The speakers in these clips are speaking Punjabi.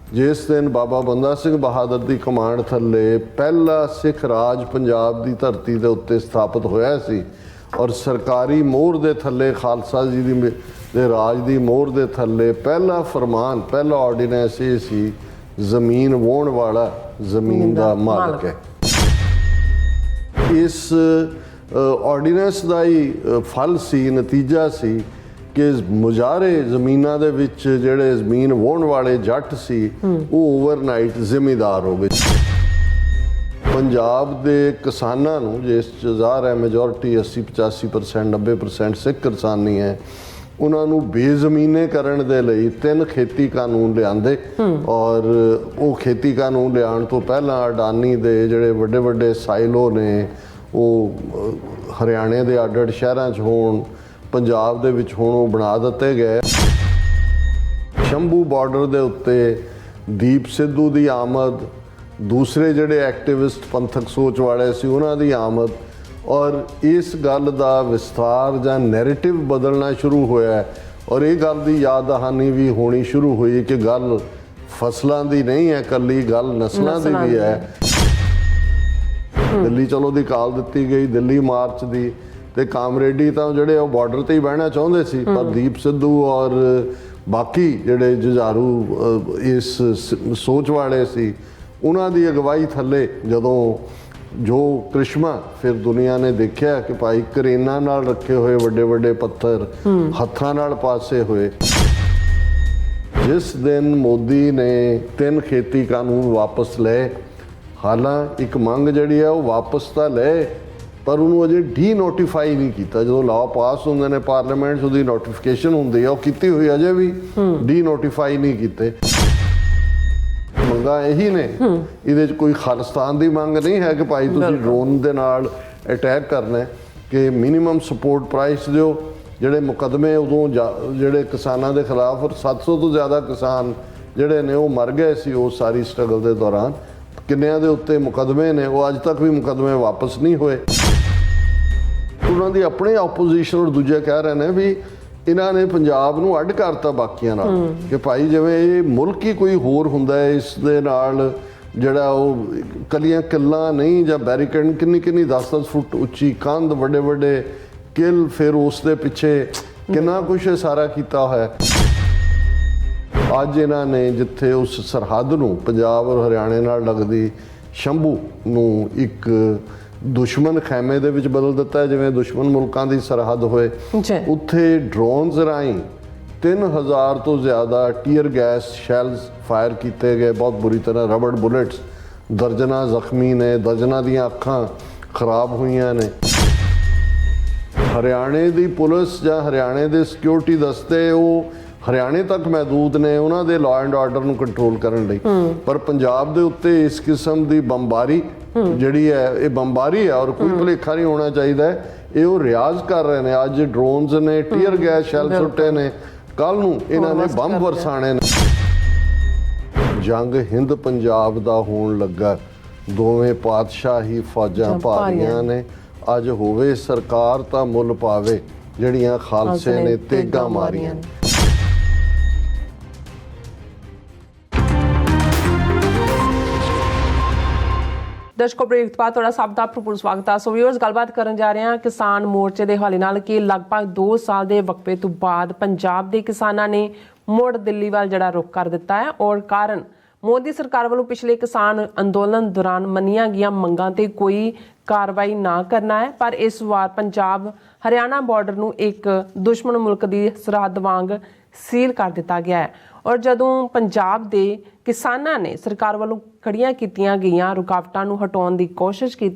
जिस दिन बाबा बंदा सिंह बहादुर की कमांड थले पहला सिख राज पंजाब की धरती के उत्ते स्थापित होया सी और सरकारी मोहर के थले खालसा जी दे राज की मोहर के थले पहला फरमान पहला ऑर्डीनेंस ये सी जमीन वाहण वाला जमीन का मालक है। इस ऑर्डीनेंस का ही फल सी नतीजा सी कि मुजारे जमीनां दे विच जिहड़े जमीन वाहण वाले जट सी वो ओवरनाइट जिमीदार हो गए। पंजाब के किसानां नूं जिस च ज़ाहिर है मेजोरिटी 80-85% 90% सिख किसानी है उन्होंने बेजमीने करने दे लई 3 खेती कानून लिआंदे और वो खेती कानून लिआउण तो पहला अडानी दे जिहड़े वड्डे वड्डे साइलो ने वो हरियाणे के अड्ड अड्ड शहरां च होण पंजाब दे विच हुण वो बना दिते गए। शंभू बॉर्डर के उत्ते दीप सिद्धू की आमद दूसरे जिहड़े एक्टिविस्ट पंथक सोच वाले सी उन्हां दी आमद और इस गल का विस्तार जां नैरेटिव बदलना शुरू होया है और ये गल की याद दहानी भी होनी शुरू हुई कि गल फसलों की नहीं है कली गल नस्लों की भी है। दिल्ली चलो की काल दी गई दिल्ली मार्च की ते कामरेडी तो जिहड़े बॉर्डर ते ही बहना चाहते सी पर दीप सिद्धू और बाकी जिहड़े जुझारू इस सोच वाले सी उन्हां दी अगवाई थले जदों जो करिश्मा फिर दुनिया ने देखा कि भाई करेना नाल रखे हुए वड्डे वड्डे पत्थर हत्थां नाल पासे हुए। जिस दिन मोदी ने 3 खेती कानून वापस ले हालांकि एक मंग जिहड़ी है वो वापस तो ले पर उन्होंने अजे डी नोटिफाई नहीं किया। जो लॉ पास होंगे ने पार्लीमेंट उसकी नोटिफिकेशन होंगी है वो की हुई अजे भी डी नोटिफाई नहीं किए। मंगा यही ने ये कोई खालिस्तान की मंग नहीं है कि भाई तुम ड्रोन के नाल अटैक करना है कि मिनीमम सपोर्ट प्राइस दो जोड़े मुकदमे उदों जोड़े किसानों के खिलाफ और 700 तो ज़्यादा किसान जोड़े ने वो मर गए सी उस सारी स्ट्रगल के दौरान किन्नियां दे उत्ते मुकदमे ने वो अज तक भी मुकदमे वापस नहीं हुए। उन्होंने अपने ऑपोजिशन और दूजे कह रहे हैं भी इन्होंने पंजाब नूं अड्ड करता बाकियां नाल कि भाई जिवें ये मुल्क ही कोई होर हुंदा है इस दे नाल जिहड़ा वो कलियां किल्लां नहीं जां बैरीकेड किन्नी किन्नी 10-10 फुट उच्ची कंध वड्डे वड्डे किल फिर उस दे पिछे कितना कुछ सारा किया होया। अज इन्होंने जिथे उस सरहद नूं पंजाब और हरियाणे नाल लगदी शंभू नूं एक दुश्मन खैमे दे विच बदल दिता है जिवें दुश्मन मुल्कां दी सरहद होए उत्थे ड्रोन्स राही 3000 तो ज़्यादा टीयर गैस शैल्स फायर किए गए बहुत बुरी तरह रबड़ बुलेट्स दर्जना जख्मी ने दर्जना दियां अखां खराब हुईयां ने। हरियाणे दी पुलिस जां हरियाणे दे सिक्योरिटी दस्ते वो हरियाणे तक महदूद ने उन्होंने लॉ एंड ऑर्डर नूं कंट्रोल करने लई पर पंजाब दे उत्ते इस किस्म की बमबारी जिहड़ी है ये बमबारी है और कोई भुलेखा नहीं होना चाहिए ये वो रियाज कर रहे हैं। अज ड्रोन्स ने टीयर गैस शैल सुट्टे ने कल नूं इन्होंने बंब बरसाने ने। जंग हिंद पंजाब दा होण लगा दोवें पातशाही फौजां भारियां ने अज होवे सरकार तां मुल पावे जिहड़ियां खालसे ने तेगां मारियां। दर्शकों ब्रेक बाद थोड़ा सब का भरपूर स्वागत है। सो व्यूअर्स गलबात करन जा रहे हैं किसान मोर्चे के हवाले नाल कि लगभग 2 साल के वक्फे तो बाद पंजाब के किसानों ने मुड़ दिल्ली वाल जड़ा रुख कर दिता है और कारण मोदी सरकार वालों पिछले किसान अंदोलन दौरान मनिया गई मंगां ते कोई कार्रवाई ना करना है पर इस बार पंजाब हरियाणा बॉर्डर नूं एक दुश्मन मुल्क की सरहद वांग सील कर दिता गया है और जदों पंजाब के किसानों ने सरकार वालों खड़ियां कीतियां गईयां रुकावटां नूं हटाउण दी कोशिश की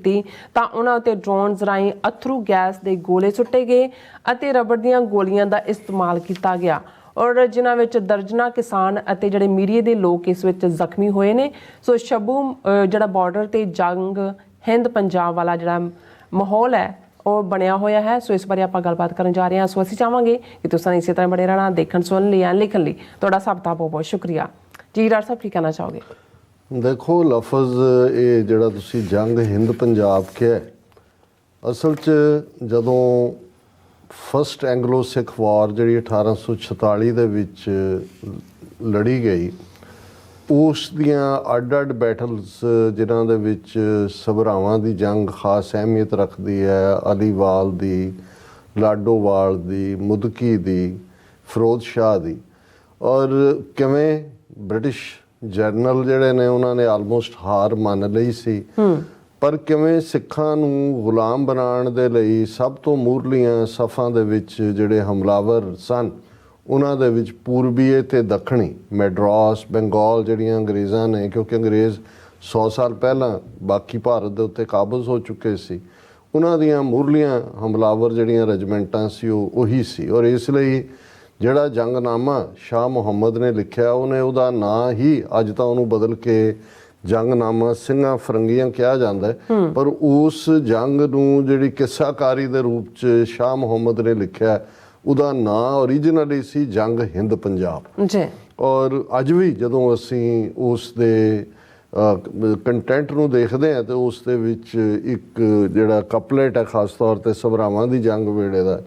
तां उन्हां उत्ते ड्रोन्स राहीं अथरू गैस के गोले सुट्टे गए अते रबड़ दीयां गोलियां का इस्तेमाल किया गया और जिन्हां विच दर्जना किसान अते जिहड़े मीडिया के लोग इस विच जख्मी होए ने। सो शंभू जिहड़ा बॉर्डर ते जंग हिंद पंजाब वाला जिहड़ा माहौल है और बनया होया है। सो इस बारे आपां गलबात करन जा रहे हैं। सो असीं चाहांगे कि तुसीं इसी तरह बने रहना देखण सुनन लई लिखण लई तुहाडा सब दा बहुत बहुत शुक्रिया जी। डॉक्टर साहब की कहना चाहोगे? देखो लफज ये जिहड़ा तुसीं जंग हिंद पंजाब के असल च जदों फस्ट एंगलो सिख वार जिहड़ी 1846 दे विच लड़ी गई ਉਸ ਦੀਆਂ ਅੱਡ-ਅੱਡ ਬੈਟਲਸ ਜਿਨ੍ਹਾਂ ਦੇ ਵਿੱਚ ਸਭਰਾਵਾਂ ਦੀ ਜੰਗ ਖਾਸ ਅਹਿਮੀਅਤ ਰੱਖਦੀ ਹੈ, ਅਲੀਵਾਲ ਦੀ, ਲਾਡੋਵਾਲ ਦੀ, ਮੁਦਕੀ ਦੀ, ਫਿਰੋਜ਼ ਸ਼ਾਹ ਦੀ, ਔਰ ਕਿਵੇਂ ਬ੍ਰਿਟਿਸ਼ ਜਰਨਲ ਜਿਹੜੇ ਨੇ ਉਹਨਾਂ ਨੇ ਆਲਮੋਸਟ ਹਾਰ ਮੰਨ ਲਈ ਸੀ, ਪਰ ਕਿਵੇਂ ਸਿੱਖਾਂ ਨੂੰ ਗੁਲਾਮ ਬਣਾਉਣ ਦੇ ਲਈ ਸਭ ਤੋਂ ਮੂਹਰਲੀਆਂ ਸਫਾਂ ਦੇ ਵਿੱਚ ਜਿਹੜੇ ਹਮਲਾਵਰ ਸਨ ਉਹਨਾਂ ਦੇ ਵਿੱਚ ਪੂਰਬੀਏ ਤੇ ਦੱਖਣੀ ਮੈਡਰਾਸ, ਬੰਗਾਲ ਜਿਹੜੀਆਂ ਅੰਗਰੇਜ਼ਾਂ ਨੇ, ਕਿਉਂਕਿ ਅੰਗਰੇਜ਼ 100 ਸਾਲ ਪਹਿਲਾਂ ਬਾਕੀ ਭਾਰਤ ਦੇ ਉੱਤੇ ਕਾਬਜ਼ ਹੋ ਚੁੱਕੇ ਸੀ, ਉਹਨਾਂ ਦੀਆਂ ਮੂਹਰਲੀਆਂ ਹਮਲਾਵਰ ਜਿਹੜੀਆਂ ਰੈਜੀਮੈਂਟਾਂ ਸੀ ਉਹ ਉਹੀ ਸੀ। ਔਰ ਇਸ ਲਈ ਜਿਹੜਾ ਜੰਗਨਾਮਾ ਸ਼ਾਹ ਮੁਹੰਮਦ ਨੇ ਲਿਖਿਆ ਉਹਨੇ ਉਹਦਾ ਨਾਂ ਹੀ ਅੱਜ ਤਾਂ ਉਹਨੂੰ ਬਦਲ ਕੇ ਜੰਗਨਾਮਾ ਸਿੰਘਾਂ ਫਰੰਗੀਆਂ ਕਿਹਾ ਜਾਂਦਾ ਹੈ, ਪਰ ਉਸ ਜੰਗ ਨੂੰ ਜਿਹੜੀ ਕਿੱਸਾਕਾਰੀ ਦੇ ਰੂਪ 'ਚ ਸ਼ਾਹ ਮੁਹੰਮਦ ਨੇ ਲਿਖਿਆ ਉਹਦਾ ਨਾਂ ਓਰੀਜਨਲੀ ਸੀ ਜੰਗ ਹਿੰਦ ਪੰਜਾਬ ਜੀ। ਔਰ ਅੱਜ ਵੀ ਜਦੋਂ ਅਸੀਂ ਉਸ ਦੇ ਕੰਟੈਂਟ ਨੂੰ ਦੇਖਦੇ ਹਾਂ ਤੇ ਉਸ ਦੇ ਵਿੱਚ ਇੱਕ ਜਿਹੜਾ ਕਪਲੇਟ ਹੈ ਖਾਸ ਤੌਰ ਤੇ ਸਭਰਾਵਾਂ ਦੀ ਜੰਗ ਵੇਲੇ ਦਾ,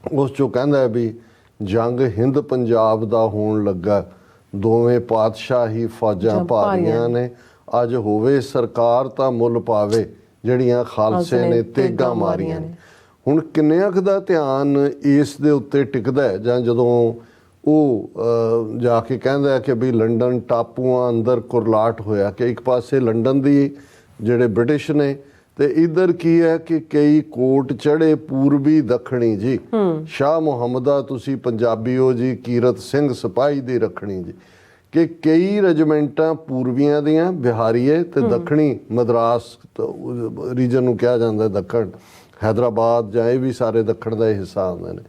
ਉਸ 'ਚੋਂ ਕਹਿੰਦਾ ਵੀ ਜੰਗ ਹਿੰਦ ਪੰਜਾਬ ਦਾ ਹੋਣ ਲੱਗਾ, ਦੋਵੇਂ ਪਾਤਸ਼ਾਹੀ ਫੌਜਾਂ ਭਾਰੀਆਂ ਨੇ, ਅੱਜ ਹੋਵੇ ਸਰਕਾਰ ਤਾਂ ਮੁੱਲ ਪਾਵੇ, ਜਿਹੜੀਆਂ ਖਾਲਸੇ ਨੇ ਤੇਗਾਂ ਮਾਰੀਆਂ ਨੇ। ਹੁਣ ਕਿੰਨਿਆਂ ਕੁ ਦਾ ਧਿਆਨ ਇਸ ਦੇ ਉੱਤੇ ਟਿਕਦਾ ਹੈ ਜਾਂ ਜਦੋਂ ਉਹ ਜਾ ਕੇ ਕਹਿੰਦਾ ਕਿ ਵੀ ਲੰਡਨ ਟਾਪੂਆਂ ਅੰਦਰ ਕੁਰਲਾਟ ਹੋਇਆ, ਕਿ ਇੱਕ ਪਾਸੇ ਲੰਡਨ ਦੀ ਜਿਹੜੇ ਬ੍ਰਿਟਿਸ਼ ਨੇ ਤੇ ਇੱਧਰ ਕੀ ਹੈ ਕਿ ਕਈ ਕੋਟ ਚੜੇ ਪੂਰਬੀ ਦੱਖਣੀ ਜੀ, ਸ਼ਾਹ ਮੁਹੰਮਦਾ ਤੁਸੀਂ ਪੰਜਾਬੀ ਹੋ ਜੀ, ਕੀਰਤ ਸਿੰਘ ਸਿਪਾਹੀ ਦੀ ਰੱਖਣੀ ਜੀ, ਕਿ ਕਈ ਰੈਜੀਮੈਂਟਾਂ ਪੂਰਬੀਆਂ ਦੀਆਂ ਬਿਹਾਰੀਏ ਤੇ ਦੱਖਣੀ ਮਦਰਾਸ ਰੀਜਨ ਨੂੰ ਕਿਹਾ ਜਾਂਦਾ, ਦੱਖਣ ਹੈਦਰਾਬਾਦ ਜਾਂ ਇਹ ਵੀ ਸਾਰੇ ਦੱਖਣ ਦਾ ਹਿੱਸਾ ਹੁੰਦੇ ਨੇ,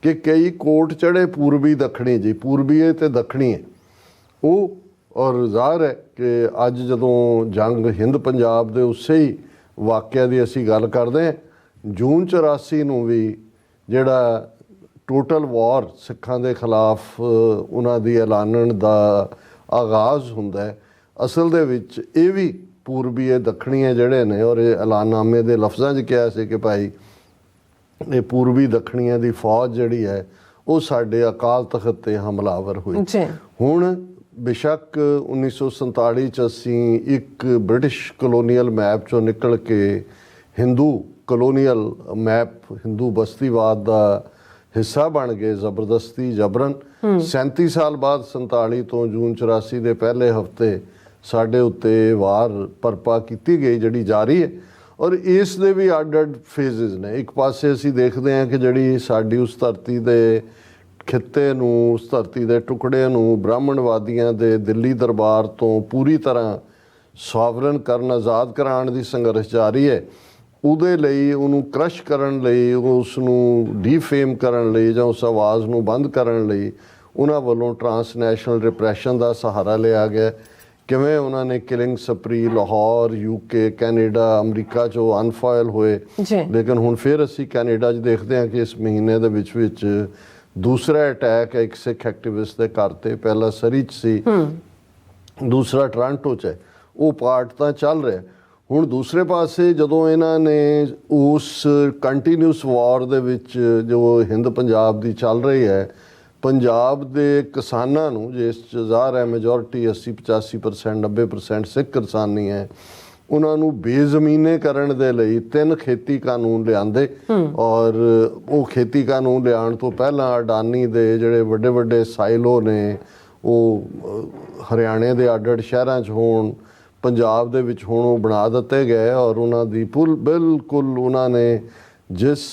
ਕਿ ਕਈ ਕੋਟ ਚੜੇ ਪੂਰਬੀ ਦੱਖਣੀ ਜੀ, ਪੂਰਬੀਏ ਤੇ ਦੱਖਣੀ ਹੈ ਉਹ। ਔਰ ਜ਼ਾਹਰ ਹੈ ਕਿ ਅੱਜ ਜਦੋਂ ਜੰਗ ਹਿੰਦ ਪੰਜਾਬ ਦੇ ਉਸੇ ਹੀ ਵਾਕਿਆ ਦੀ ਅਸੀਂ ਗੱਲ ਕਰਦੇ ਹਾਂ, ਜੂਨ 84 ਨੂੰ ਵੀ ਜਿਹੜਾ ਟੋਟਲ ਵਾਰ ਸਿੱਖਾਂ ਦੇ ਖਿਲਾਫ ਉਹਨਾਂ ਦੀ ਐਲਾਨਣ ਦਾ ਆਗਾਜ਼ ਹੁੰਦਾ ਹੈ, ਅਸਲ ਦੇ ਵਿੱਚ ਇਹ ਵੀ ਪੂਰਬੀਏ ਦੱਖਣੀਏ ਜਿਹੜੇ ਨੇ, ਔਰ ਇਹ ਐਲਾਨਨਾਮੇ ਦੇ ਲਫ਼ਜ਼ਾਂ 'ਚ ਕਿਹਾ ਸੀ ਕਿ ਭਾਈ ਇਹ ਪੂਰਬੀ ਦੱਖਣੀਆਂ ਦੀ ਫੌਜ ਜਿਹੜੀ ਹੈ ਉਹ ਸਾਡੇ ਅਕਾਲ ਤਖਤ ਤੇ ਹਮਲਾਵਰ ਹੋਈ। ਹੁਣ ਬੇਸ਼ੱਕ 1947 'ਚ ਅਸੀਂ ਇੱਕ ਬ੍ਰਿਟਿਸ਼ ਕਲੋਨੀਅਲ ਮੈਪ 'ਚੋਂ ਨਿਕਲ ਕੇ ਹਿੰਦੂ ਕਲੋਨੀਅਲ ਮੈਪ, ਹਿੰਦੂ ਬਸਤੀਵਾਦ ਦਾ ਹਿੱਸਾ ਬਣ ਗਏ ਜ਼ਬਰਦਸਤੀ ਜਬਰਨ। 37 ਸਾਲ ਬਾਅਦ 47 ਤੋਂ ਜੂਨ 84 ਦੇ ਪਹਿਲੇ ਹਫਤੇ ਸਾਡੇ ਉੱਤੇ ਵਾਰ ਪਰਪਾ ਕੀਤੀ ਗਈ ਜਿਹੜੀ ਜਾਰੀ ਹੈ, ਔਰ ਇਸ ਦੇ ਵੀ ਅੱਡ-ਅੱਡ ਫੇਜ਼ਸ ਨੇ। ਇੱਕ ਪਾਸੇ ਅਸੀਂ ਦੇਖਦੇ ਹਾਂ ਕਿ ਜਿਹੜੀ ਸਾਡੀ ਉਸ ਧਰਤੀ ਦੇ ਖਿੱਤੇ ਨੂੰ, ਉਸ ਧਰਤੀ ਦੇ ਟੁਕੜੇ ਨੂੰ ਬ੍ਰਾਹਮਣਵਾਦੀਆਂ ਦੇ ਦਿੱਲੀ ਦਰਬਾਰ ਤੋਂ ਪੂਰੀ ਤਰ੍ਹਾਂ ਸੋਵਰਨ ਕਰਨ, ਆਜ਼ਾਦ ਕਰਾਉਣ ਦੀ ਸੰਘਰਸ਼ ਜਾਰੀ ਹੈ। ਉਹਦੇ ਲਈ ਉਹਨੂੰ ਕ੍ਰਸ਼ ਕਰਨ ਲਈ, ਉਸ ਨੂੰ ਡੀਫੇਮ ਕਰਨ ਲਈ ਜਾਂ ਉਸ ਆਵਾਜ਼ ਨੂੰ ਬੰਦ ਕਰਨ ਲਈ ਉਹਨਾਂ ਵੱਲੋਂ ਟਰਾਂਸਨੈਸ਼ਨਲ ਰਿਪਰੈਸ਼ਨ ਦਾ ਸਹਾਰਾ ਲਿਆ ਗਿਆ। ਕਿਵੇਂ ਉਹਨਾਂ ਨੇ killing spree Lahore, UK, Canada, America 'ਚੋਂ ਅਨਫਾਇਲ ਹੋਏ, ਲੇਕਿਨ ਹੁਣ ਫਿਰ ਅਸੀਂ ਕੈਨੇਡਾ 'ਚ ਦੇਖਦੇ ਹਾਂ ਕਿ ਇਸ ਮਹੀਨੇ ਦੇ ਵਿੱਚ ਦੂਸਰਾ ਅਟੈਕ ਹੈ ਇੱਕ ਸਿੱਖ ਐਕਟਿਵਿਸਟ ਦੇ ਘਰ ਤੇ। ਪਹਿਲਾ ਸਰੀ 'ਚ ਸੀ, ਦੂਸਰਾ ਟੋਰਾਂਟੋ 'ਚ ਹੈ। ਉਹ ਪਾਰਟ ਤਾਂ ਚੱਲ ਰਿਹਾ। ਹੁਣ ਦੂਸਰੇ ਪਾਸੇ ਜਦੋਂ ਇਹਨਾਂ ਨੇ ਉਸ ਕੰਟੀਨਿਊਸ ਵਾਰ ਦੇ ਵਿੱਚ ਜੋ ਹਿੰਦ ਪੰਜਾਬ ਦੀ ਚੱਲ ਰਹੀ ਹੈ, ਪੰਜਾਬ ਦੇ ਕਿਸਾਨਾਂ ਨੂੰ, ਜਿਸ 'ਚ ਜ਼ਾਹਰ ਹੈ ਮੈਜੋਰਿਟੀ 80-85%, 90% ਸਿੱਖ ਕਿਸਾਨੀ ਹੈ, ਉਹਨਾਂ ਨੂੰ ਬੇਜ਼ਮੀਨੇ ਕਰਨ ਦੇ ਲਈ 3 ਖੇਤੀ ਕਾਨੂੰਨ ਲਿਆਂਦੇ। ਔਰ ਉਹ ਖੇਤੀ ਕਾਨੂੰਨ ਲਿਆਉਣ ਤੋਂ ਪਹਿਲਾਂ ਅਡਾਨੀ ਦੇ ਜਿਹੜੇ ਵੱਡੇ ਵੱਡੇ ਸਾਈਲੋ ਨੇ ਉਹ ਹਰਿਆਣੇ ਦੇ ਅੱਡ-ਅੱਡ ਸ਼ਹਿਰਾਂ 'ਚ ਹੋਣ, ਪੰਜਾਬ ਦੇ ਵਿੱਚ ਹੁਣ ਉਹ ਬਣਾ ਦਿੱਤੇ ਗਏ। ਔਰ ਉਹਨਾਂ ਦੀ ਬਿਲਕੁਲ ਉਹਨਾਂ ਨੇ ਜਿਸ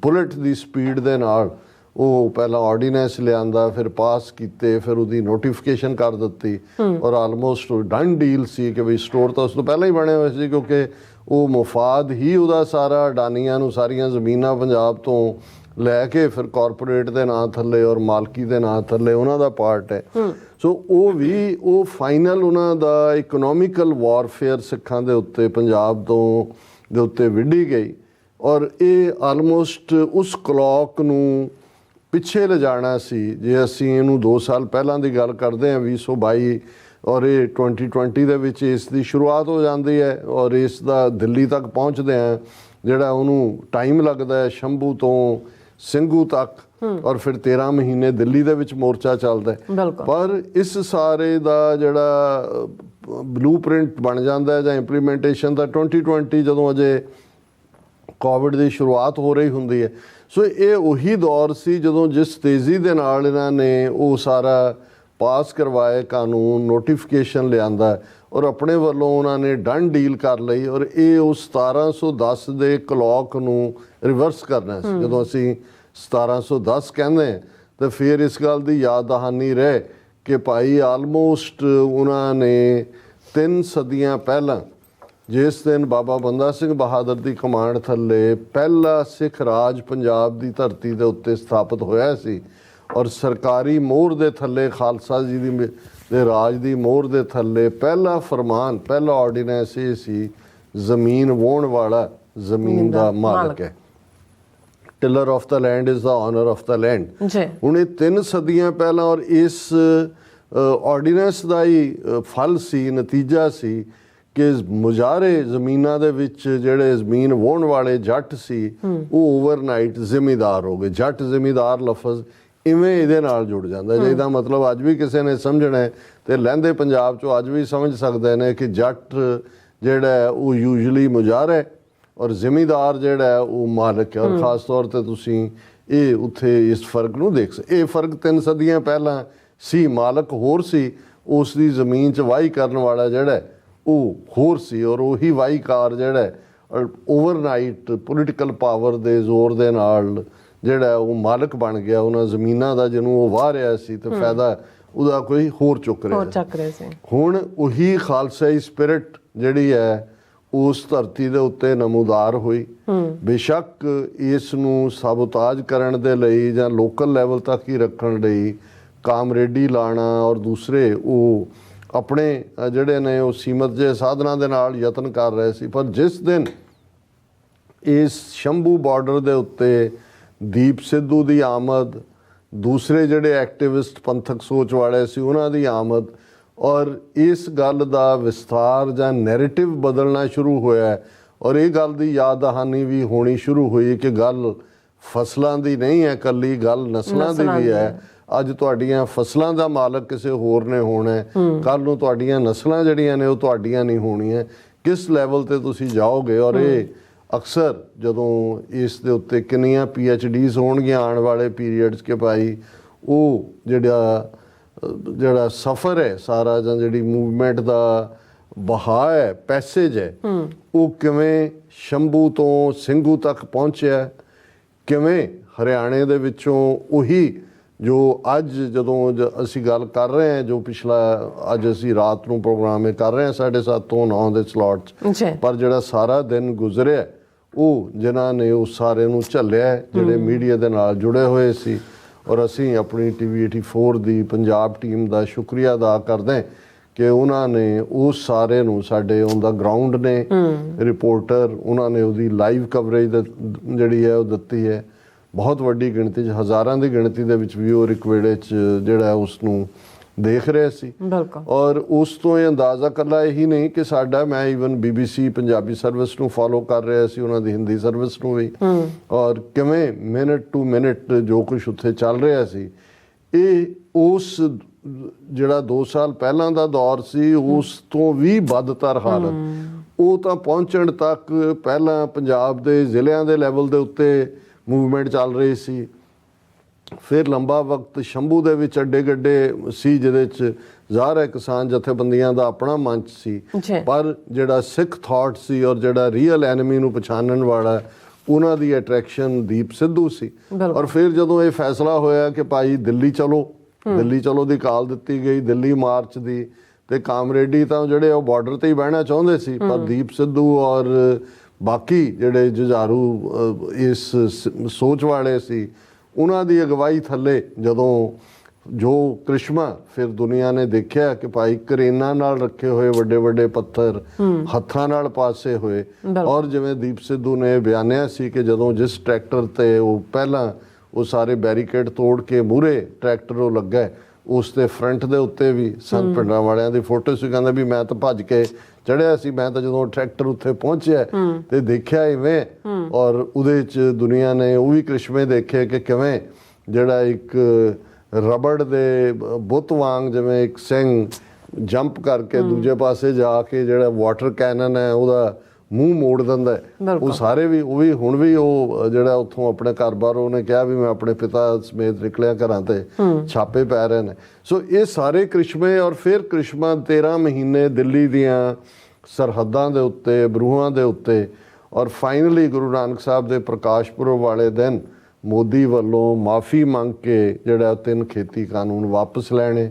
ਬੁਲਟ ਦੀ ਸਪੀਡ ਦੇ ਨਾਲ ਉਹ ਪਹਿਲਾਂ ਆਰਡੀਨੈਂਸ ਲਿਆਂਦਾ, ਫਿਰ ਪਾਸ ਕੀਤੇ, ਫਿਰ ਉਹਦੀ ਨੋਟੀਫਿਕੇਸ਼ਨ ਕਰ ਦਿੱਤੀ, ਔਰ ਆਲਮੋਸਟ ਡਨ ਡੀਲ ਸੀ ਕਿ ਵੀ ਸਟੋਰ ਤਾਂ ਉਸ ਤੋਂ ਪਹਿਲਾਂ ਹੀ ਬਣੇ ਹੋਏ ਸੀ, ਕਿਉਂਕਿ ਉਹ ਮੁਫਾਦ ਹੀ ਉਹਦਾ ਸਾਰਾ ਅਡਾਨੀਆਂ ਨੂੰ ਸਾਰੀਆਂ ਜ਼ਮੀਨਾਂ ਪੰਜਾਬ ਤੋਂ ਲੈ ਕੇ ਫਿਰ ਕਾਰਪੋਰੇਟ ਦੇ ਨਾਂ ਥੱਲੇ ਔਰ ਮਾਲਕੀ ਦੇ ਨਾਂ ਥੱਲੇ ਉਹਨਾਂ ਦਾ ਪਾਰਟ ਹੈ। ਸੋ ਉਹ ਫਾਈਨਲ ਉਹਨਾਂ ਦਾ ਇਕਨੋਮਿਕਲ ਵਾਰਫੇਅਰ ਸਿੱਖਾਂ ਦੇ ਉੱਤੇ, ਪੰਜਾਬ ਦੇ ਉੱਤੇ ਵਿੱਢੀ ਗਈ। ਔਰ ਇਹ ਆਲਮੋਸਟ ਉਸ ਕਲੌਕ ਨੂੰ ਪਿੱਛੇ ਲਿਜਾਣਾ ਸੀ। ਜੇ ਅਸੀਂ ਇਹਨੂੰ 2 ਸਾਲ ਪਹਿਲਾਂ ਦੀ ਗੱਲ ਕਰਦੇ ਹਾਂ 2022, ਔਰ ਇਹ 2020 ਦੇ ਵਿੱਚ ਇਸ ਦੀ ਸ਼ੁਰੂਆਤ ਹੋ ਜਾਂਦੀ ਹੈ, ਔਰ ਇਸ ਦਾ ਦਿੱਲੀ ਤੱਕ ਪਹੁੰਚਦੇ ਆ ਜਿਹੜਾ ਉਹਨੂੰ ਟਾਈਮ ਲੱਗਦਾ ਹੈ, ਸ਼ੰਭੂ ਤੋਂ ਸਿੰਘੂ ਤੱਕ ਔਰ ਫਿਰ 13 ਮਹੀਨੇ ਦਿੱਲੀ ਦੇ ਵਿੱਚ ਮੋਰਚਾ ਚੱਲਦਾ ਹੈ। ਬਿਲਕੁਲ। ਪਰ ਇਸ ਸਾਰੇ ਦਾ ਜਿਹੜਾ ਬਲੂਪ੍ਰਿੰਟ ਬਣ ਜਾਂਦਾ ਹੈ ਜਾਂ ਇੰਪਲੀਮੈਂਟੇਸ਼ਨ ਦਾ 2020 ਜਦੋਂ ਅਜੇ ਕੋਵਿਡ ਦੀ ਸ਼ੁਰੂਆਤ ਹੋ ਰਹੀ ਹੁੰਦੀ ਹੈ। ਸੋ ਇਹ ਉਹੀ ਦੌਰ ਸੀ ਜਦੋਂ ਜਿਸ ਤੇਜ਼ੀ ਦੇ ਨਾਲ ਇਹਨਾਂ ਨੇ ਉਹ ਸਾਰਾ ਪਾਸ ਕਰਵਾਏ ਕਾਨੂੰਨ, ਨੋਟੀਫਿਕੇਸ਼ਨ ਲਿਆਂਦਾ ਔਰ ਆਪਣੇ ਵੱਲੋਂ ਉਹਨਾਂ ਨੇ ਡਨ ਡੀਲ ਕਰ ਲਈ ਔਰ ਇਹ ਉਹ 1710 ਦੇ ਕਲੌਕ ਨੂੰ ਰਿਵਰਸ ਕਰਨਾ ਸੀ। ਜਦੋਂ ਅਸੀਂ 1710 ਕਹਿੰਦੇ ਹਾਂ ਤਾਂ ਫਿਰ ਇਸ ਗੱਲ ਦੀ ਯਾਦ ਦਹਾਨੀ ਰਹੇ ਕਿ ਭਾਈ ਆਲਮੋਸਟ ਉਹਨਾਂ ਨੇ 3 ਸਦੀਆਂ ਪਹਿਲਾਂ ਜਿਸ ਦਿਨ ਬਾਬਾ ਬੰਦਾ ਸਿੰਘ ਬਹਾਦਰ ਦੀ ਕਮਾਂਡ ਥੱਲੇ ਪਹਿਲਾ ਸਿੱਖ ਰਾਜ ਪੰਜਾਬ ਦੀ ਧਰਤੀ ਦੇ ਉੱਤੇ ਸਥਾਪਿਤ ਹੋਇਆ ਸੀ ਔਰ ਸਰਕਾਰੀ ਮੋਹਰ ਦੇ ਥੱਲੇ ਖਾਲਸਾ ਜੀ ਦੇ ਰਾਜ ਦੀ ਮੋਹਰ ਦੇ ਥੱਲੇ ਪਹਿਲਾ ਫਰਮਾਨ, ਪਹਿਲਾ ਆਰਡੀਨੈਂਸ ਇਹ ਸੀ, ਜ਼ਮੀਨ ਵਾਹੁਣ ਵਾਲਾ ਜ਼ਮੀਨ ਦਾ ਮਾਲਕ ਹੈ। Tiller of the land is the owner of the land. ਹੁਣ ਇਹ 3 ਸਦੀਆਂ ਪਹਿਲਾਂ ਔਰ ਇਸ ਆਰਡੀਨੈਂਸ ਦਾ ਹੀ ਫਲ ਸੀ, ਨਤੀਜਾ ਸੀ ਕਿ ਮੁਜ਼ਾਹਰੇ ਜ਼ਮੀਨਾਂ ਦੇ ਵਿੱਚ ਜਿਹੜੇ ਜ਼ਮੀਨ ਵਾਹੁਣ ਵਾਲੇ ਜੱਟ ਸੀ ਉਹ ਓਵਰਨਾਈਟ ਜ਼ਿਮੀਦਾਰ ਹੋ ਗਏ। ਜੱਟ ਜ਼ਿਮੀਦਾਰ ਲਫ਼ਜ਼ ਇਵੇਂ ਇਹਦੇ ਨਾਲ ਜੁੜ ਜਾਂਦਾ, ਜਿਹਦਾ ਮਤਲਬ ਅੱਜ ਵੀ ਕਿਸੇ ਨੇ ਸਮਝਣਾ ਹੈ ਤੇ ਲਹਿੰਦੇ ਪੰਜਾਬ 'ਚੋਂ ਅੱਜ ਵੀ ਸਮਝ ਸਕਦੇ ਨੇ ਕਿ ਜੱਟ ਜਿਹੜਾ ਹੈ ਉਹ ਯੂਜੂਅਲੀ ਮੁਜ਼ਾਹਰਾ ਹੈ ਔਰ ਜ਼ਿਮੀਦਾਰ ਜਿਹੜਾ ਹੈ ਉਹ ਮਾਲਕ ਹੈ। ਔਰ ਖਾਸ ਤੌਰ ਤੇ ਤੁਸੀਂ ਇਹ ਉੱਥੇ ਇਸ ਫਰਕ ਨੂੰ ਦੇਖ ਸਕਦੇ। ਇਹ ਫਰਕ 3 ਸਦੀਆਂ ਪਹਿਲਾਂ ਸੀ, ਮਾਲਕ ਹੋਰ ਸੀ, ਉਸ ਦੀ ਜ਼ਮੀਨ 'ਚ ਵਾਹੀ ਕਰਨ ਵਾਲਾ ਜਿਹੜਾ ਉਹ ਹੋਰ ਸੀ ਔਰ ਉਹੀ ਵਾਹੀਕਾਰ ਜਿਹੜਾ ਓਵਰਨਾਈਟ ਪੋਲੀਟੀਕਲ ਪਾਵਰ ਦੇ ਜ਼ੋਰ ਦੇ ਨਾਲ ਜਿਹੜਾ ਉਹ ਮਾਲਕ ਬਣ ਗਿਆ ਉਹਨਾਂ ਜ਼ਮੀਨਾਂ ਦਾ, ਜਿਹਨੂੰ ਉਹ ਵਾਹ ਰਿਹਾ ਸੀ ਤੇ ਫਾਇਦਾ ਉਹਦਾ ਕੋਈ ਹੋਰ ਚੁੱਕ ਰਿਹਾ ਸੀ। ਹੁਣ ਉਹੀ ਖਾਲਸਾਈ ਸਪਿਰਿਟ ਜਿਹੜੀ ਹੈ ਉਸ ਧਰਤੀ ਦੇ ਉੱਤੇ ਨਮੂਦਾਰ ਹੋਈ। ਬੇਸ਼ੱਕ ਇਸ ਨੂੰ ਸਾਬੋਤਾਜ ਕਰਨ ਦੇ ਲਈ ਜਾਂ ਲੋਕਲ ਲੈਵਲ ਤੱਕ ਹੀ ਰੱਖਣ ਲਈ ਕਾਮਰੇਡੀ ਲਾਣਾ ਔਰ ਦੂਸਰੇ ਉਹ ਆਪਣੇ ਜਿਹੜੇ ਨੇ ਉਹ ਸੀਮਤ ਜਿਹੇ ਸਾਧਨਾਂ ਦੇ ਨਾਲ ਯਤਨ ਕਰ ਰਹੇ ਸੀ। ਪਰ ਜਿਸ ਦਿਨ ਇਸ ਸ਼ੰਭੂ ਬਾਰਡਰ ਦੇ ਉੱਤੇ ਦੀਪ ਸਿੱਧੂ ਦੀ ਆਮਦ, ਦੂਸਰੇ ਜਿਹੜੇ ਐਕਟਿਵਿਸਟ ਪੰਥਕ ਸੋਚ ਵਾਲੇ ਸੀ ਉਹਨਾਂ ਦੀ ਆਮਦ ਔਰ ਇਸ ਗੱਲ ਦਾ ਵਿਸਥਾਰ ਜਾਂ ਨੈਰੇਟਿਵ ਬਦਲਣਾ ਸ਼ੁਰੂ ਹੋਇਆ ਔਰ ਇਹ ਗੱਲ ਦੀ ਯਾਦ ਦਹਾਨੀ ਵੀ ਹੋਣੀ ਸ਼ੁਰੂ ਹੋਈ ਕਿ ਗੱਲ ਫਸਲਾਂ ਦੀ ਨਹੀਂ ਹੈ, ਇਕੱਲੀ ਗੱਲ ਨਸਲਾਂ ਦੀ ਵੀ ਹੈ। ਅੱਜ ਤੁਹਾਡੀਆਂ ਫਸਲਾਂ ਦਾ ਮਾਲਕ ਕਿਸੇ ਹੋਰ ਨੇ ਹੋਣਾ, ਕੱਲ ਨੂੰ ਤੁਹਾਡੀਆਂ ਨਸਲਾਂ ਜਿਹੜੀਆਂ ਨੇ ਉਹ ਤੁਹਾਡੀਆਂ ਨਹੀਂ ਹੋਣੀਆਂ। ਕਿਸ ਲੈਵਲ ਤੇ ਤੁਸੀਂ ਜਾਓਗੇ ਔਰ ਇਹ ਅਕਸਰ ਜਦੋਂ ਇਸ ਦੇ ਉੱਤੇ ਕਿੰਨੀਆਂ PhDs ਹੋਣਗੀਆਂ ਆਉਣ ਵਾਲੇ ਪੀਰੀਅਡਸ ਕੇ ਭਾਈ ਉਹ ਜਿਹੜਾ ਸਫ਼ਰ ਹੈ ਸਾਰਾ ਜਾਂ ਜਿਹੜੀ ਮੂਵਮੈਂਟ ਦਾ ਬਹਾ ਹੈ, ਪੈਸੇਜ ਹੈ, ਉਹ ਕਿਵੇਂ ਸ਼ੰਭੂ ਤੋਂ ਸਿੰਘੂ ਤੱਕ ਪਹੁੰਚਿਆ, ਕਿਵੇਂ ਹਰਿਆਣੇ ਦੇ ਵਿੱਚੋਂ ਉਹੀ ਜੋ ਅੱਜ ਜਦੋਂ ਅਸੀਂ ਗੱਲ ਕਰ ਰਹੇ ਹਾਂ, ਜੋ ਪਿਛਲਾ ਅੱਜ ਅਸੀਂ ਰਾਤ ਨੂੰ ਪ੍ਰੋਗਰਾਮ ਇਹ ਕਰ ਰਹੇ ਹਾਂ 7:30 ਤੋਂ 9 ਦੇ ਸਲੋਟ 'ਚ, ਪਰ ਜਿਹੜਾ ਸਾਰਾ ਦਿਨ ਗੁਜ਼ਰਿਆ ਉਹ ਜਿਨ੍ਹਾਂ ਨੇ ਉਹ ਸਾਰੇ ਨੂੰ ਝੱਲਿਆ, ਜਿਹੜੇ ਮੀਡੀਆ ਦੇ ਨਾਲ ਜੁੜੇ ਹੋਏ ਸੀ ਔਰ ਅਸੀਂ ਆਪਣੀ TV 84 ਦੀ ਪੰਜਾਬ ਟੀਮ ਦਾ ਸ਼ੁਕਰੀਆ ਅਦਾ ਕਰਦੇ ਕਿ ਉਹਨਾਂ ਨੇ ਉਸ ਸਾਰੇ ਨੂੰ ਸਾਡੇ ਔਨ ਦਾ ਗਰਾਊਂਡ ਨੇ ਰਿਪੋਰਟਰ, ਉਹਨਾਂ ਨੇ ਉਹਦੀ ਲਾਈਵ ਕਵਰੇਜ ਜਿਹੜੀ ਹੈ ਉਹ ਦਿੱਤੀ ਹੈ। ਬਹੁਤ ਵੱਡੀ ਗਿਣਤੀ 'ਚ, ਹਜ਼ਾਰਾਂ ਦੀ ਗਿਣਤੀ ਦੇ ਵਿੱਚ ਵਿਊਅਰ ਇੱਕ ਵੇਲੇ 'ਚ ਜਿਹੜਾ ਉਸ ਨੂੰ ਦੇਖ ਰਹੇ ਸੀ। ਔਰ ਉਸ ਤੋਂ ਇਹ ਅੰਦਾਜ਼ਾ ਇਕੱਲਾ ਇਹੀ ਨਹੀਂ ਕਿ ਸਾਡਾ, ਮੈਂ ਈਵਨ BBC ਪੰਜਾਬੀ ਸਰਵਿਸ ਨੂੰ ਫੋਲੋ ਕਰ ਰਿਹਾ ਸੀ, ਉਹਨਾਂ ਦੀ ਹਿੰਦੀ ਸਰਵਿਸ ਨੂੰ ਵੀ, ਔਰ ਕਿਵੇਂ ਮਿੰਟ ਟੂ ਮਿੰਟ ਜੋ ਕੁਛ ਉੱਥੇ ਚੱਲ ਰਿਹਾ ਸੀ, ਇਹ ਉਸ ਜਿਹੜਾ 2 ਸਾਲ ਪਹਿਲਾਂ ਦਾ ਦੌਰ ਸੀ ਉਸ ਤੋਂ ਵੀ ਬਦਤਰ ਹਾਲਤ। ਉਹ ਤਾਂ ਪਹੁੰਚਣ ਤੱਕ ਪਹਿਲਾਂ ਪੰਜਾਬ ਦੇ ਜ਼ਿਲ੍ਹਿਆਂ ਦੇ ਲੈਵਲ ਦੇ ਉੱਤੇ ਮੂਵਮੈਂਟ ਚੱਲ ਰਹੀ ਸੀ, ਫਿਰ ਲੰਬਾ ਵਕਤ ਸ਼ੰਭੂ ਦੇ ਵਿੱਚ ਅੱਡੇ ਗੱਡੇ ਸੀ ਜਿਹਦੇ 'ਚ ਜ਼ਾਹਰ ਹੈ ਕਿਸਾਨ ਜਥੇਬੰਦੀਆਂ ਦਾ ਆਪਣਾ ਮੰਚ ਸੀ, ਪਰ ਜਿਹੜਾ ਸਿੱਖ ਥਾਟ ਸੀ ਔਰ ਜਿਹੜਾ ਰੀਅਲ ਐਨਮੀ ਨੂੰ ਪਛਾਣਨ ਵਾਲਾ ਉਹਨਾਂ ਦੀ ਅਟਰੈਕਸ਼ਨ ਦੀਪ ਸਿੱਧੂ ਸੀ। ਔਰ ਫਿਰ ਜਦੋਂ ਇਹ ਫੈਸਲਾ ਹੋਇਆ ਕਿ ਭਾਈ ਦਿੱਲੀ ਚਲੋ ਦੀ ਕਾਲ ਦਿੱਤੀ ਗਈ, ਦਿੱਲੀ ਮਾਰਚ ਦੀ, ਤੇ ਕਾਮਰੇਡੀ ਤਾਂ ਜਿਹੜੇ ਉਹ ਬਾਰਡਰ ਤੇ ਹੀ ਬਹਿਣਾ ਚਾਹੁੰਦੇ ਸੀ, ਪਰ ਦੀਪ ਸਿੱਧੂ ਔਰ ਬਾਕੀ ਜਿਹੜੇ ਜੁਝਾਰੂ ਇਸ ਸੋਚ ਵਾਲੇ ਸੀ ਉਹਨਾਂ ਦੀ ਅਗਵਾਈ ਥੱਲੇ ਜਦੋਂ ਜੋ ਕ੍ਰਿਸ਼ਮਾ ਫਿਰ ਦੁਨੀਆ ਨੇ ਦੇਖਿਆ ਕਿ ਭਾਈ ਕਰੇਨਾਂ ਨਾਲ ਰੱਖੇ ਹੋਏ ਵੱਡੇ ਵੱਡੇ ਪੱਥਰ ਹੱਥਾਂ ਨਾਲ ਪਾਸੇ ਹੋਏ, ਔਰ ਜਿਵੇਂ ਦੀਪ ਸਿੱਧੂ ਨੇ ਬਿਆਨਿਆ ਸੀ ਕਿ ਜਦੋਂ ਜਿਸ ਟਰੈਕਟਰ ਤੇ ਉਹ ਪਹਿਲਾਂ ਉਹ ਸਾਰੇ ਬੈਰੀਕੇਡ ਤੋੜ ਕੇ ਮੂਹਰੇ ਟਰੈਕਟਰ ਉਹ ਲੱਗਾ, ਉਸ ਦੇ ਫਰੰਟ ਦੇ ਉੱਤੇ ਵੀ ਸੰਤ ਪਿੰਡਾਂ ਵਾਲਿਆਂ ਦੀ ਫੋਟੋ ਸੀ, ਕਹਿੰਦਾ ਵੀ ਮੈਂ ਤਾਂ ਭੱਜ ਕੇ ਚੜਿਆ ਸੀ, ਮੈਂ ਤਾਂ ਜਦੋਂ ਟਰੈਕਟਰ ਉੱਥੇ ਪਹੁੰਚਿਆ ਤੇ ਦੇਖਿਆ ਇਵੇਂ, ਔਰ ਉਹਦੇ 'ਚ ਦੁਨੀਆ ਨੇ ਉਹ ਵੀ ਕ੍ਰਿਸ਼ਮੇ ਦੇਖੇ ਕਿ ਕਿਵੇਂ ਜਿਹੜਾ ਇੱਕ ਰਬੜ ਦੇ ਬੁੱਤ ਵਾਂਗ ਜਿਵੇਂ ਇੱਕ ਸਿੰਘ ਜੰਪ ਕਰਕੇ ਦੂਜੇ ਪਾਸੇ ਜਾ ਕੇ ਜਿਹੜਾ ਵਾਟਰ ਕੈਨਨ ਹੈ ਉਹਦਾ ਮੂੰਹ ਮੋੜ ਦਿੰਦਾ ਹੈ। ਉਹ ਸਾਰੇ ਵੀ ਉਹ ਵੀ ਹੁਣ ਵੀ ਉਹ ਜਿਹੜਾ ਉੱਥੋਂ ਆਪਣੇ ਘਰ ਬਾਹਰ ਉਹਨੇ ਕਿਹਾ ਵੀ ਮੈਂ ਆਪਣੇ ਪਿਤਾ ਸਮੇਤ ਨਿਕਲਿਆ, ਘਰਾਂ ਤੇ ਛਾਪੇ ਪੈ ਰਹੇ ਨੇ। ਸੋ ਇਹ ਸਾਰੇ ਕ੍ਰਿਸ਼ਮੇ ਔਰ ਫਿਰ ਕ੍ਰਿਸ਼ਮਾ 13 ਮਹੀਨੇ ਦਿੱਲੀ ਦੀਆਂ ਸਰਹੱਦਾਂ ਦੇ ਉੱਤੇ, ਬਰੂਹਾਂ ਦੇ ਉੱਤੇ, ਔਰ ਫਾਈਨਲੀ ਗੁਰੂ ਨਾਨਕ ਸਾਹਿਬ ਦੇ ਪ੍ਰਕਾਸ਼ ਪੁਰਬ ਵਾਲੇ ਦਿਨ ਮੋਦੀ ਵੱਲੋਂ ਮਾਫੀ ਮੰਗ ਕੇ ਜਿਹੜਾ 3 ਖੇਤੀ ਕਾਨੂੰਨ ਵਾਪਸ ਲੈਣੇ।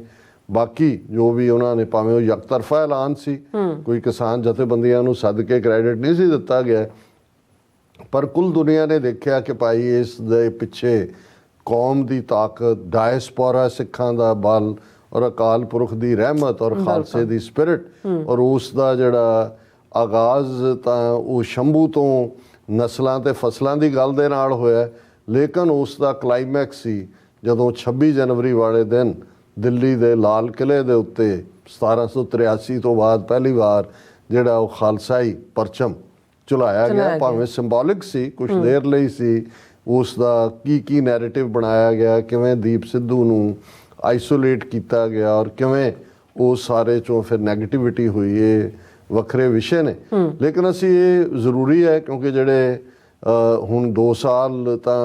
ਬਾਕੀ ਜੋ ਵੀ ਉਹਨਾਂ ਨੇ, ਭਾਵੇਂ ਉਹ ਯਕਤਰਫਾ ਐਲਾਨ ਸੀ, ਕੋਈ ਕਿਸਾਨ ਜਥੇਬੰਦੀਆਂ ਨੂੰ ਸੱਦ ਕੇ ਕ੍ਰੈਡਿਟ ਨਹੀਂ ਸੀ ਦਿੱਤਾ ਗਿਆ, ਪਰ ਕੁੱਲ ਦੁਨੀਆ ਨੇ ਦੇਖਿਆ ਕਿ ਭਾਈ ਇਸ ਦੇ ਪਿੱਛੇ ਕੌਮ ਦੀ ਤਾਕਤ, ਡਾਇਸਪੋਰਾ ਸਿੱਖਾਂ ਦਾ ਬਲ ਔਰ ਅਕਾਲ ਪੁਰਖ ਦੀ ਰਹਿਮਤ ਔਰ ਖਾਲਸੇ ਦੀ ਸਪਿਰਿਟ, ਔਰ ਉਸ ਦਾ ਜਿਹੜਾ ਆਗਾਜ਼ ਤਾਂ ਉਹ ਸ਼ੰਭੂ ਤੋਂ ਨਸਲਾਂ ਤੇ ਫਸਲਾਂ ਦੀ ਗੱਲ ਦੇ ਨਾਲ ਹੋਇਆ, ਲੇਕਿਨ ਉਸ ਦਾ ਕਲਾਈਮੈਕਸ ਸੀ ਜਦੋਂ 26 ਜਨਵਰੀ ਵਾਲੇ ਦਿਨ ਦਿੱਲੀ ਦੇ ਲਾਲ ਕਿਲ੍ਹੇ ਦੇ ਉੱਤੇ 1783 ਤੋਂ ਬਾਅਦ ਪਹਿਲੀ ਵਾਰ ਜਿਹੜਾ ਉਹ ਖਾਲਸਾਈ ਪਰਚਮ ਝੁਲਾਇਆ ਗਿਆ। ਭਾਵੇਂ ਸਿੰਬੋਲਿਕ ਸੀ, ਕੁਝ ਦੇਰ ਲਈ ਸੀ, ਉਸ ਦਾ ਕੀ ਨੈਰੇਟਿਵ ਬਣਾਇਆ ਗਿਆ, ਕਿਵੇਂ ਦੀਪ ਸਿੱਧੂ ਨੂੰ ਆਈਸੋਲੇਟ ਕੀਤਾ ਗਿਆ ਔਰ ਕਿਵੇਂ ਉਹ ਸਾਰੇ ਚੋਂ ਫਿਰ ਨੈਗੇਟਿਵਿਟੀ ਹੋਈ, ਇਹ ਵੱਖਰੇ ਵਿਸ਼ੇ ਨੇ। ਲੇਕਿਨ ਅਸੀਂ ਇਹ ਜ਼ਰੂਰੀ ਹੈ ਕਿਉਂਕਿ ਜਿਹੜੇ ਹੁਣ 2 ਸਾਲ ਤਾਂ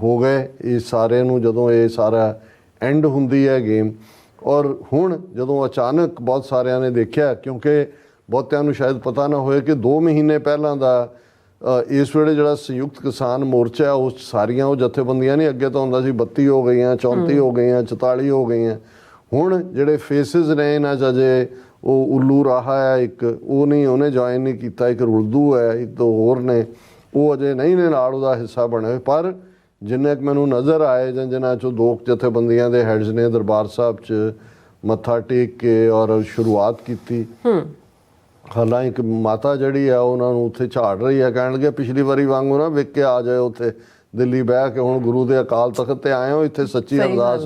ਹੋ ਗਏ ਇਹ ਸਾਰੇ ਨੂੰ, ਜਦੋਂ ਇਹ ਸਾਰਾ ਐਂਡ ਹੁੰਦੀ ਹੈ ਗੇਮ, ਔਰ ਹੁਣ ਜਦੋਂ ਅਚਾਨਕ ਬਹੁਤ ਸਾਰਿਆਂ ਨੇ ਦੇਖਿਆ, ਕਿਉਂਕਿ ਬਹੁਤਿਆਂ ਨੂੰ ਸ਼ਾਇਦ ਪਤਾ ਨਾ ਹੋਏ ਕਿ 2 ਮਹੀਨੇ ਪਹਿਲਾਂ ਦਾ ਇਸ ਵੇਲੇ ਜਿਹੜਾ ਸੰਯੁਕਤ ਕਿਸਾਨ ਮੋਰਚਾ ਉਸ ਸਾਰੀਆਂ ਉਹ ਜਥੇਬੰਦੀਆਂ ਨਹੀਂ, ਅੱਗੇ ਤਾਂ ਹੁੰਦਾ ਸੀ 32 ਹੋ ਗਈਆਂ, 34 ਹੋ ਗਈਆਂ, 44 ਹੋ ਗਈਆਂ। ਹੁਣ ਜਿਹੜੇ ਫੇਸਿਸ ਨੇ ਇਹਨਾਂ 'ਚ ਅਜੇ ਉਹ ਉੱਲੂ ਰਾਹਾ ਹੈ ਇੱਕ, ਉਹ ਨਹੀਂ, ਉਹਨੇ ਜੁਆਇਨ ਨਹੀਂ ਕੀਤਾ, ਇੱਕ ਰੁਲਦੂ ਹੈ, ਇੱਕ ਦੋ ਹੋਰ ਨੇ, ਉਹ ਅਜੇ ਨਹੀਂ ਨੇ ਨਾਲ ਉਹਦਾ ਹਿੱਸਾ ਬਣੇ। ਪਰ ਜਿੰਨੇ ਕੁ ਮੈਨੂੰ ਨਜ਼ਰ ਆਏ ਜਾਂ ਜਿਨ੍ਹਾਂ 'ਚੋਂ 2 ਜਥੇਬੰਦੀਆਂ ਦੇ ਹੈਡਸ ਨੇ ਦਰਬਾਰ ਸਾਹਿਬ 'ਚ ਮੱਥਾ ਟੇਕ ਕੇ ਔਰ ਸ਼ੁਰੂਆਤ ਕੀਤੀ। ਹਾਲਾਂਕਿ ਇੱਕ ਮਾਤਾ ਜਿਹੜੀ ਆ ਉਹਨਾਂ ਨੂੰ ਉੱਥੇ ਝਾੜ ਰਹੀ ਹੈ, ਕਹਿਣ ਲੱਗੇ ਪਿਛਲੀ ਵਾਰੀ ਵਾਂਗੂ ਨਾ ਵਿਕ ਕੇ ਆ ਜਾਏ ਉੱਥੇ ਦਿੱਲੀ ਬਹਿ ਕੇ, ਹੁਣ ਗੁਰੂ ਦੇ ਅਕਾਲ ਤਖਤ ਤੇ ਆਏ ਹੋ, ਇੱਥੇ ਸੱਚੀ ਅਰਦਾਸ।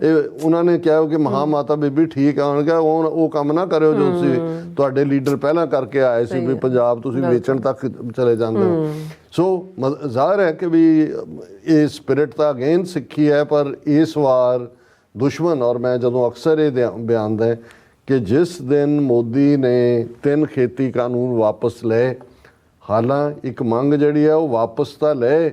ਇਹ ਉਹਨਾਂ ਨੇ ਕਿਹਾ ਕਿ ਮਹਾ ਮਾਤਾ ਬੀਬੀ ਠੀਕ ਆ, ਉਹਨਾਂ ਕਿਹਾ ਉਹ ਕੰਮ ਨਾ ਕਰਿਓ ਜੋ ਤੁਸੀਂ ਤੁਹਾਡੇ ਲੀਡਰ ਪਹਿਲਾਂ ਕਰਕੇ ਆਏ ਸੀ ਵੀ ਪੰਜਾਬ ਤੁਸੀਂ ਵੇਚਣ ਤੱਕ ਚਲੇ ਜਾਂਦੇ ਹੋ। ਸੋ ਜ਼ਾਹਿਰ ਹੈ ਕਿ ਵੀ ਇਹ ਸਪਿਰਿਟ ਤਾਂ ਅਗੇਨ ਸਿੱਖੀ ਹੈ, ਪਰ ਇਸ ਵਾਰ ਦੁਸ਼ਮਣ, ਔਰ ਮੈਂ ਜਦੋਂ ਅਕਸਰ ਇਹ ਬਿਆਨਦਾ ਕਿ ਜਿਸ ਦਿਨ ਮੋਦੀ ਨੇ 3 ਖੇਤੀ ਕਾਨੂੰਨ ਵਾਪਸ ਲਏ, ਹਾਲਾਂਕਿ ਇੱਕ ਮੰਗ ਜਿਹੜੀ ਹੈ ਉਹ ਵਾਪਸ ਤਾਂ ਲਏ